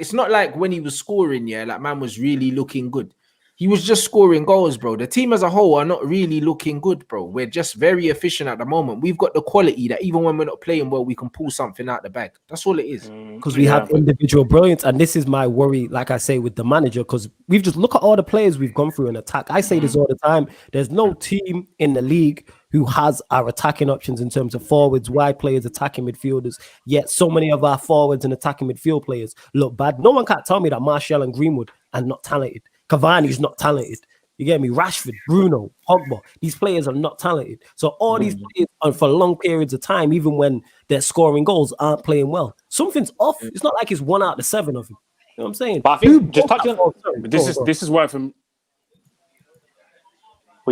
it's not like when he was scoring, like man was really looking good. He was just scoring goals, bro. The team as a whole are not really looking good, bro. We're just very efficient at the moment. We've got the quality that even when we're not playing well, we can pull something out the bag. That's all it is. Because we have individual brilliance. And this is my worry, like I say, with the manager, because we've just look at all the players we've gone through in attack. I say this all the time. There's no team in the league who has our attacking options in terms of forwards, wide players, attacking midfielders. Yet so many of our forwards and attacking midfield players look bad. No one can tell me that Martial and Greenwood are not talented. Cavani's not talented. You get me? Rashford, Bruno, Pogba. These players are not talented. So all these players are for long periods of time, even when they're scoring goals, aren't playing well. Something's off. It's not like it's 1 out of 7 of them. You know what I'm saying? But I think just touching on this is why from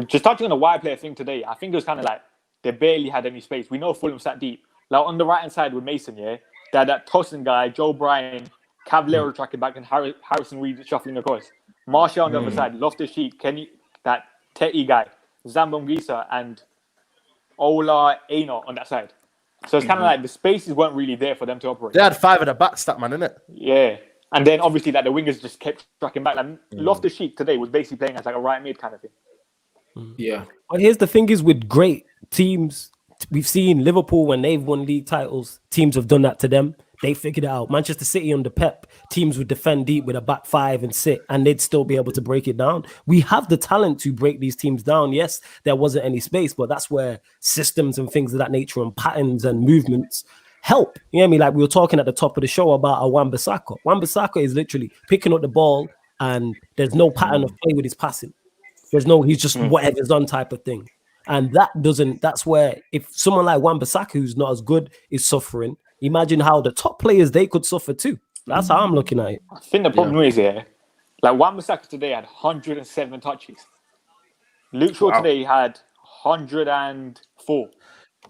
just touching on the wide player thing today, I think it was kind of like they barely had any space. We know Fulham sat deep. Like on the right hand side with Mason, they had that Tosin guy, Joe Bryan, Cavallero tracking back, and Harrison Reed shuffling across. Martial on the other side, Loftus-Cheek, Kenny, that Teti guy, Zambon-Gisa, and Ola Aina on that side. So it's kind of like the spaces weren't really there for them to operate. They had 5 at the back, stat man, innit? Yeah. And then obviously like the wingers just kept tracking back. Like Loftus-Cheek today was basically playing as like a right mid kind of thing. Yeah. But here's the thing is with great teams, we've seen Liverpool when they've won league titles, teams have done that to them. They figured it out. Manchester City under Pep, teams would defend deep with a back five and sit, and they'd still be able to break it down. We have the talent to break these teams down. Yes, there wasn't any space, but that's where systems and things of that nature and patterns and movements help. You know what I mean? Like we were talking at the top of the show about a Wan-Bissaka. Wan-Bissaka is literally picking up the ball and there's no pattern of play with his passing. He's just whatever's on type of thing. And that's where if someone like Wan-Bissaka, who's not as good, is suffering, imagine how the top players, they could suffer too. That's how I'm looking at it. I think the problem is, like Wan-Bissaka today had 107 touches. Luke Shaw today had 104.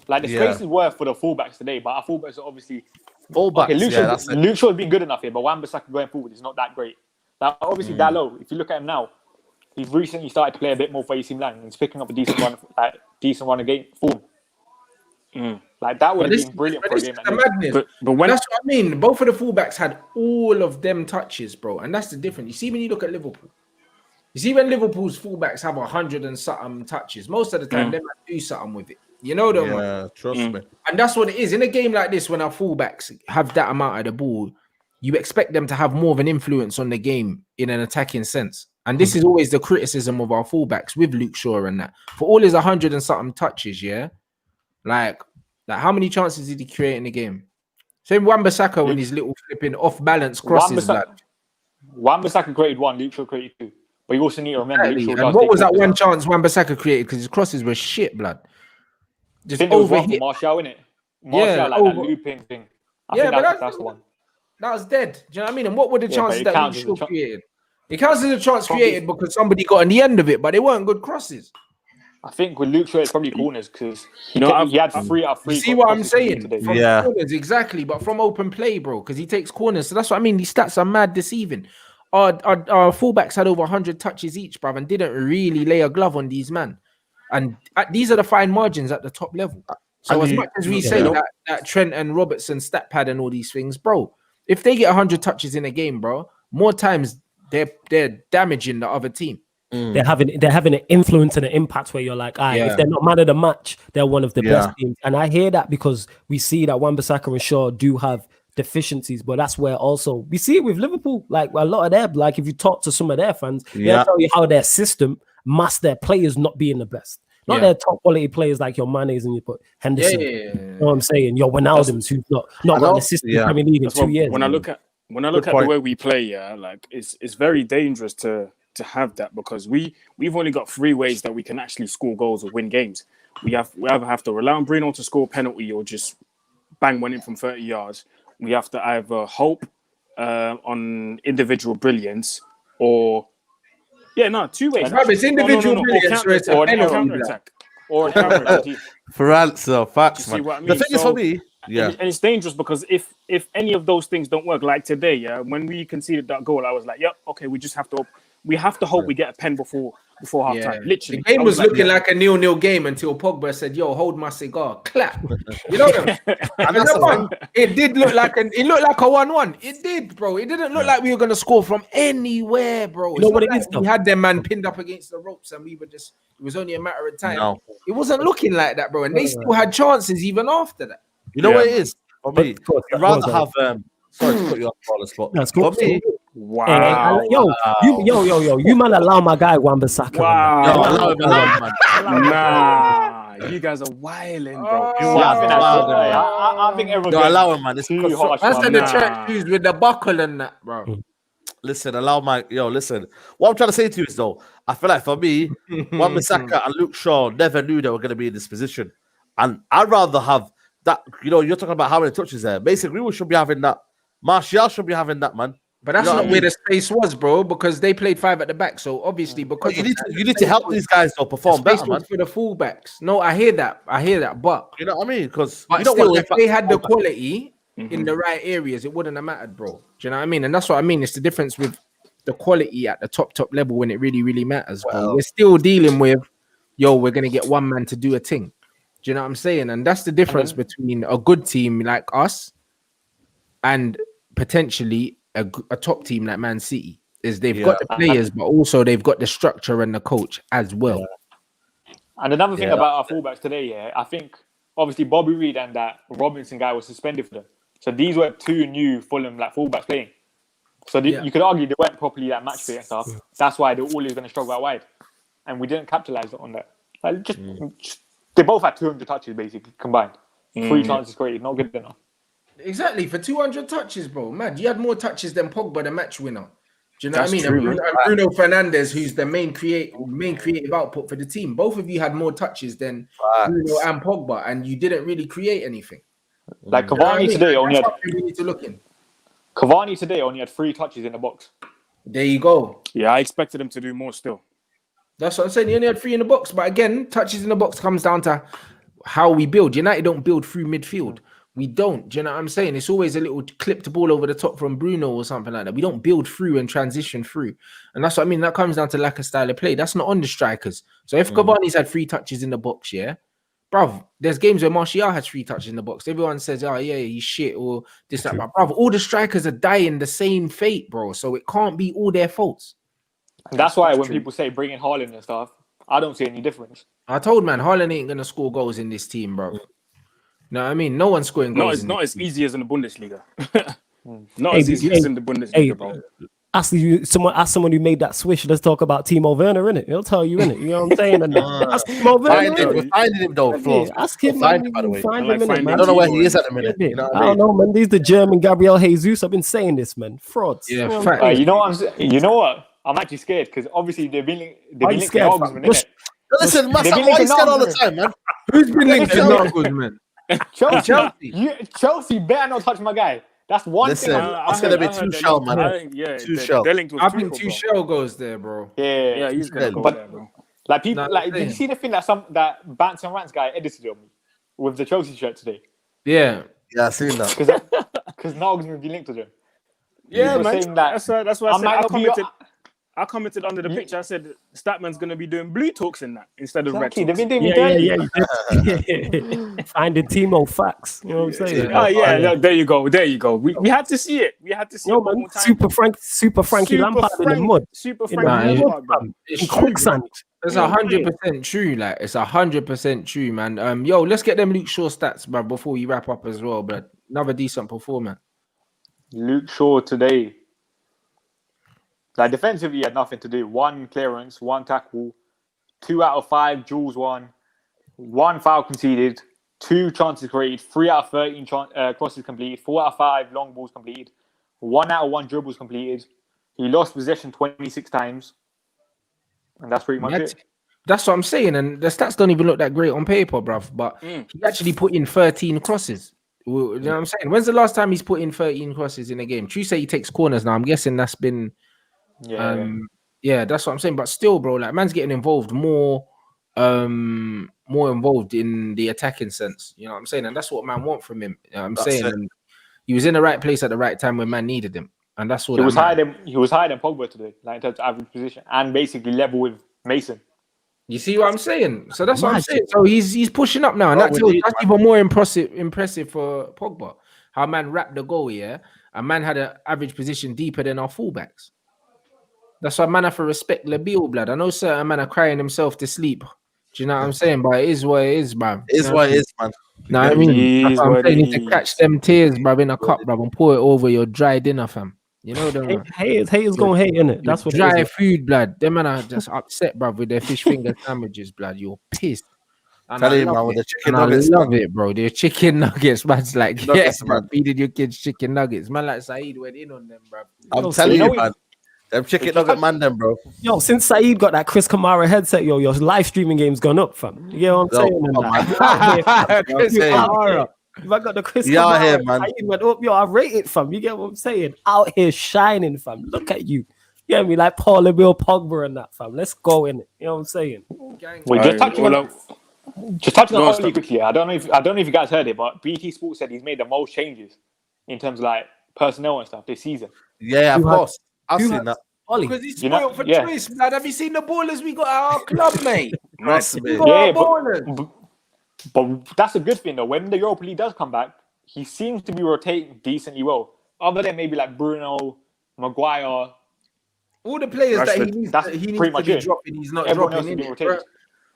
Like the space is worth for the fullbacks today, but our fullbacks are obviously Luke Shaw's been good enough here, but Wan-Bissaka going forward is not that great. Like obviously Dalot, if you look at him now, he's recently started to play a bit more for AC Milan and he's picking up a decent run again form. Like that would have been brilliant for a game. But when that's what I mean. Both of the fullbacks had all of them touches, bro, and that's the difference. You see when you look at Liverpool. You see when Liverpool's fullbacks have 100 and something touches, most of the time they might do something with it. You know them, man. Trust me. And that's what it is in a game like this. When our fullbacks have that amount of the ball, you expect them to have more of an influence on the game in an attacking sense. And this is always the criticism of our fullbacks with Luke Shaw and that. For all his 100 and something touches, like how many chances did he create in the game? Same Wan-Bissaka when his little flipping off balance crosses. Wan-Bissaka created one, Luke Shaw created two. But you also need to remember Luke Shaw. And what was that one chance Wan-Bissaka created? Because his crosses were shit, blood. Just over hit. Martial, innit? Martial, like that looping thing. I think that's the one. That was dead. Do you know what I mean? And what were the chances that Luke Shaw created? It counts as a chance created because somebody got on the end of it, but they weren't good crosses. I think with Luke Shaw, it's probably corners because he had 3 out of 3. You see what I'm saying? Today. From corners, exactly, but from open play, bro, because he takes corners. So that's what I mean. These stats are mad deceiving. Our fullbacks had over 100 touches each, bruv, and didn't really lay a glove on these men. And these are the fine margins at the top level. So as much as we say that Trent and Robertson stat pad and all these things, bro, if they get 100 touches in a game, bro, more times they're damaging the other team. They're having an influence and an impact where you're like, if they're not man of the match, they're one of the best teams. And I hear that because we see that Wan-Bissaka and Shaw do have deficiencies, but that's where also we see it with Liverpool. Like a lot of their, like if you talk to some of their fans, they'll tell you how their system masked their players not being the best. Not their top quality players like your Manes and you put Henderson. You know what I'm saying? Your Wijnaldum's who's not got an assist in Premier League in 2 years. When I look at the way we play, like it's very dangerous to have that because we've only got 3 ways that we can actually score goals or win games. We either have to rely on Bruno to score a penalty or just bang one in from 30 yards. We have to either hope on individual brilliance or 2 ways. It's individual brilliance or a counter attack. Or a counter attack. For answer, facts, man. What I mean? The thing is for me, and it's dangerous because if any of those things don't work, like today, when we conceded that goal, I was like, okay, we have to hope we get a pen before half time. Literally, the game was looking like a 0-0 game until Pogba said, "Yo, hold my cigar." Clap. You know them. It did look like a 1-1. It did, bro. It didn't look like we were gonna score from anywhere, bro. You know what it is? We had them man pinned up against the ropes, and we were just. It was only a matter of time. No. It wasn't looking like that, bro. And they still had chances even after that. You know what it is? For me, I'd rather have. Sorry to put you on the spot. That's cool. For me, wow. You man allow my guy Wan-Bissaka. Wow. Nah, you guys are wilding, bro. I think everyone. No, allow him, man. It's too harsh. That's the church shoes with the buckle and that, bro. Listen, listen. What I'm trying to say to you is though, I feel like for me, Wan-Bissaka and Luke Shaw never knew they were going to be in this position, and I'd rather have that. You're talking about how many touches there. Basically, we should be having that. Martial should be having that, man. But that's not where the space was, bro, because they played 5 at the back. So obviously, because you need to help these guys though perform better, man. For the fullbacks. No, I hear that, but you know what I mean? Because if they had the quality in the right areas, it wouldn't have mattered, bro. Do you know what I mean? And that's what I mean. It's the difference with the quality at the top level when it really, really matters. Bro. We're still dealing with, we're gonna get one man to do a thing. Do you know what I'm saying? And that's the difference between a good team like us and potentially a top team like Man City. Is they've got the players, but also they've got the structure and the coach as well. And another thing about our fullbacks today, I think obviously Bobby Reed and that Robinson guy was suspended for them. So these were two new Fulham like fullbacks playing. So you could argue they weren't properly like match fit and stuff. That's why they're always going to struggle out wide, and we didn't capitalize on that. Like just they both had 200 touches basically combined. 3 chances created, not good enough. Exactly, for 200 touches, bro. Man, you had more touches than Pogba, the match winner. Do you know That's what I mean? true, And Bruno Fernandes, who's the main creative output for the team. Both of you had more touches than Bruno and Pogba, and you didn't really create anything. Like Cavani today only had. We need to look in. Cavani today only had 3 touches in the box. There you go. Yeah, I expected him to do more still. That's what I'm saying. He only had 3 in the box, but again, touches in the box comes down to how we build. United don't build through midfield. We don't. Do you know what I'm saying? It's always a little clipped ball over the top from Bruno or something like that. We don't build through and transition through. And that's what I mean. That comes down to lack of style of play. That's not on the strikers. So if Cavani's had 3 touches in the box, bruv, there's games where Martial has 3 touches in the box. Everyone says, oh, yeah, he's shit or this, that. But, bruv, all the strikers are dying the same fate, bro. So it can't be all their faults. And that's why when people say bring in Haaland and stuff, I don't see any difference. I told man, Haaland ain't going to score goals in this team, bro. No, I mean, no one's scoring goals. Not as easy as in the Bundesliga. Not as easy as in the Bundesliga, bro. Ask someone who made that swish. Let's talk about Timo Werner, innit? He'll tell you, innit? You know what I'm saying? And ask Timo Werner. Finding him though, Flo. Ask him, by the way. Find him, innit, man. I don't know where he is at the minute. You know I don't know, man. These the German Gabriel Jesus. I've been saying this, man. Frauds. Yeah, you know what? I'm actually scared because obviously they've been linked to Nagelsmann, innit? Listen, why are you scared all the time, man? Who's been linked to Nagelsmann? Chelsea better not touch my guy. That's one thing. It's gonna be Tuchel, man. Tuchel. I think Tuchel goes there, bro. Yeah, he's gonna go there, bro. Like people, did you see the thing that Bants and Rants guy edited on me with the Chelsea shirt today? Yeah, I seen that. Because Nagelsmann will be linked to them. Yeah, man. That's why I said I commented under the picture. I said Statman's gonna be doing blue talks in that instead of red talks. They've been doing dirty. Finding Timo facts. You know what I'm saying? Oh yeah, there you go. We had to see it. We had to see it one more time. Super Frankie Lampard in the mud. Super Frankie Lampard. It's quicksand. It's 100% true. Like it's 100% true, man. Yo, let's get them Luke Shaw stats, bro, before we wrap up as well. But another decent performance. Luke Shaw today. Like defensively, he had nothing to do. 1 clearance, 1 tackle, 2 out of 5 duels won, 1 foul conceded, 2 chances created, 3 out of 13 crosses completed, 4 out of 5 long balls completed, 1 out of 1 dribbles completed. He lost possession 26 times, and that's pretty much it. That's what I'm saying, and the stats don't even look that great on paper, bruv. But he actually put in 13 crosses. You know what I'm saying? When's the last time he's put in 13 crosses in a game? True say he takes corners now. I'm guessing that's been. Yeah, that's what I'm saying. But still, bro, like man's getting involved more involved in the attacking sense. You know what I'm saying? And that's what man want from him. You know what I'm saying? And he was in the right place at the right time when man needed him. And that's all. He was higher than Pogba today, like in terms of average position, and basically level with Mason. You see what I'm saying? So that's what I'm saying. So he's pushing up now, and that's even more impressive for Pogba. How man wrapped the goal, and man had an average position deeper than our fullbacks. That's why man have to respect Labille, blood. I know certain man are crying himself to sleep. Do you know what I'm saying? But it is what it is, man. It is what it is, man. No, I mean, that's what I'm saying. You need to catch them tears, bro, in a cup, bro, and pour it over your dry dinner, fam. You know them. Haters gonna hate, innit? That's what dry food, blood. Them man are just upset, bro, with their fish finger sandwiches, blood. You're pissed. And Tell you, man, with the chicken nuggets. I love it, bro. The chicken nuggets, man's like, yes, man. Feeding your kids chicken nuggets. Man, like Saeed went in on them, bro. I'm telling you, man. Them chicken nugget man, them, bro. Yo, since Saeed got that Chris Kamara headset, your live streaming game's gone up, fam. You know what I'm saying? Chris Kamara. If I got the Chris Kamara, here, man. Saeed went up, yo, I rate it, fam. You get what I'm saying? Out here shining, fam. Look at you. You get me? Like Paul Emile Pogba and that, fam. Let's go in it. You know what I'm saying? Wait, just touching on Oli quickly. I don't know if you guys heard it, but BT Sports said he's made the most changes in terms of like personnel and stuff this season. Yeah, of course. I've seen that. Because he's spoiled for choice, man. Have you seen the ballers we got at our club, mate? But that's a good thing, though. When the Europa League does come back, he seems to be rotating decently well. Other than maybe like Bruno, Maguire. All the players Rashford, that he needs to be dropping, he's not dropping in it.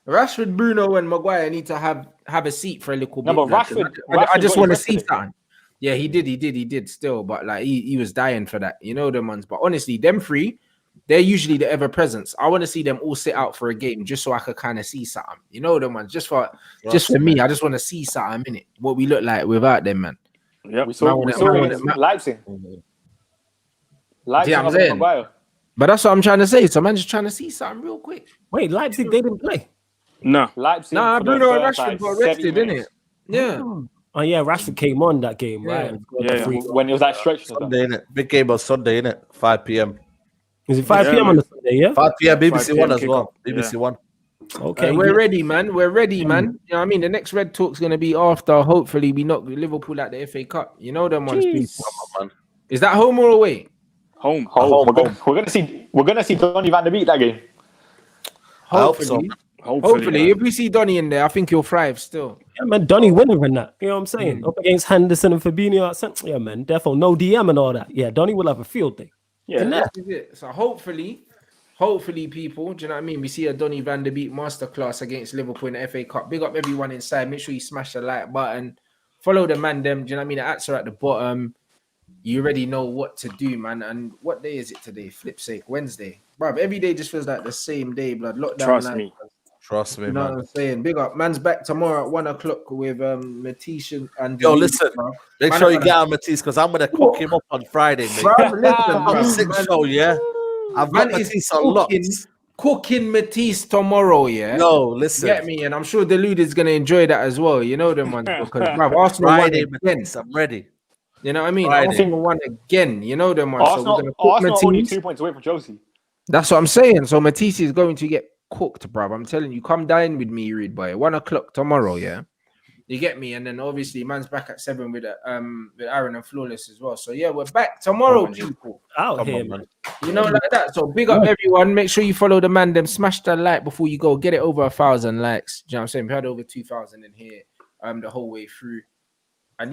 Rashford, Bruno, and Maguire need to have a seat for a little bit. No, but Rashford I just want to see something. Yeah, he did still, but like he was dying for that, you know, them ones. But honestly, them three, they're usually the ever presence. I want to see them all sit out for a game just so I could kind of see something, you know, them ones. Just for me, I just want to see something in it. What we look like without them, man. Yeah, we saw Leipzig. Leipzig, I'm saying. But that's what I'm trying to say. So man, just trying to see something real quick. Wait, Leipzig, they didn't play. No, Leipzig. Nah, Bruno and Rashford got arrested, didn't it? Yeah. Oh yeah, Rashford came on that game, right? Yeah. When it was that stretch. Sunday, innit? Big game on Sunday, innit? 5 p.m. Is it 5 p.m. on the Sunday? Yeah, 5 p.m. BBC 5 One as kickoff. well. BBC One. Okay, we're ready, man. We're ready, man. You know what I mean? The next Red Talk's gonna be after. Hopefully, we knock Liverpool at the FA Cup. You know them ones. Is that home or away? Home. We're gonna see Donny van der Beek that game. Hopefully, if we see Donny in there, I think he'll thrive still. Yeah, man, Donny winner in that. You know what I'm saying? Up against Henderson and Fabinho. Yeah, man, therefore no DM and all that. Yeah, Donny will have a field day. Yeah, that is it. So hopefully, people, do you know what I mean? We see a Donny van der Beek masterclass against Liverpool in the FA Cup. Big up everyone inside. Make sure you smash the like button. Follow the man, them. Do you know what I mean? The ads are at the bottom. You already know what to do, man. And what day is it today? Flip's sake, Wednesday. Bruv, every day just feels like the same day, blood. Lockdown. Trust me, you know man. what I'm saying? Big up. Man's back tomorrow at 1 o'clock with Matisse and Yo, listen. Make sure you get on Matisse because I'm gonna cook him up on Friday, mate. I'm a sick show, yeah. I've got Matisse on lock. Cooking Matisse tomorrow, yeah. No, listen. Get me, and I'm sure Deluded is gonna enjoy that as well. You know them ones because bruv, Arsenal Friday, won again. Matisse, I'm ready. You know what I mean? Friday. Arsenal won again. You know them ones. Arsenal only 2 points away from Chelsea. That's what I'm saying. So Matisse is going to get cooked, bruv. I'm telling you, come dine with me, Reed boy. 1 o'clock tomorrow, yeah. You get me, and then obviously man's back at 7 with Aaron and Flawless as well. So yeah, we're back tomorrow, people. Out here, man. You know, like that. So big up everyone. Make sure you follow the man. Them smash that like before you go. Get it over 1,000 likes. Do you know what I'm saying? We had over 2,000 in here the whole way through.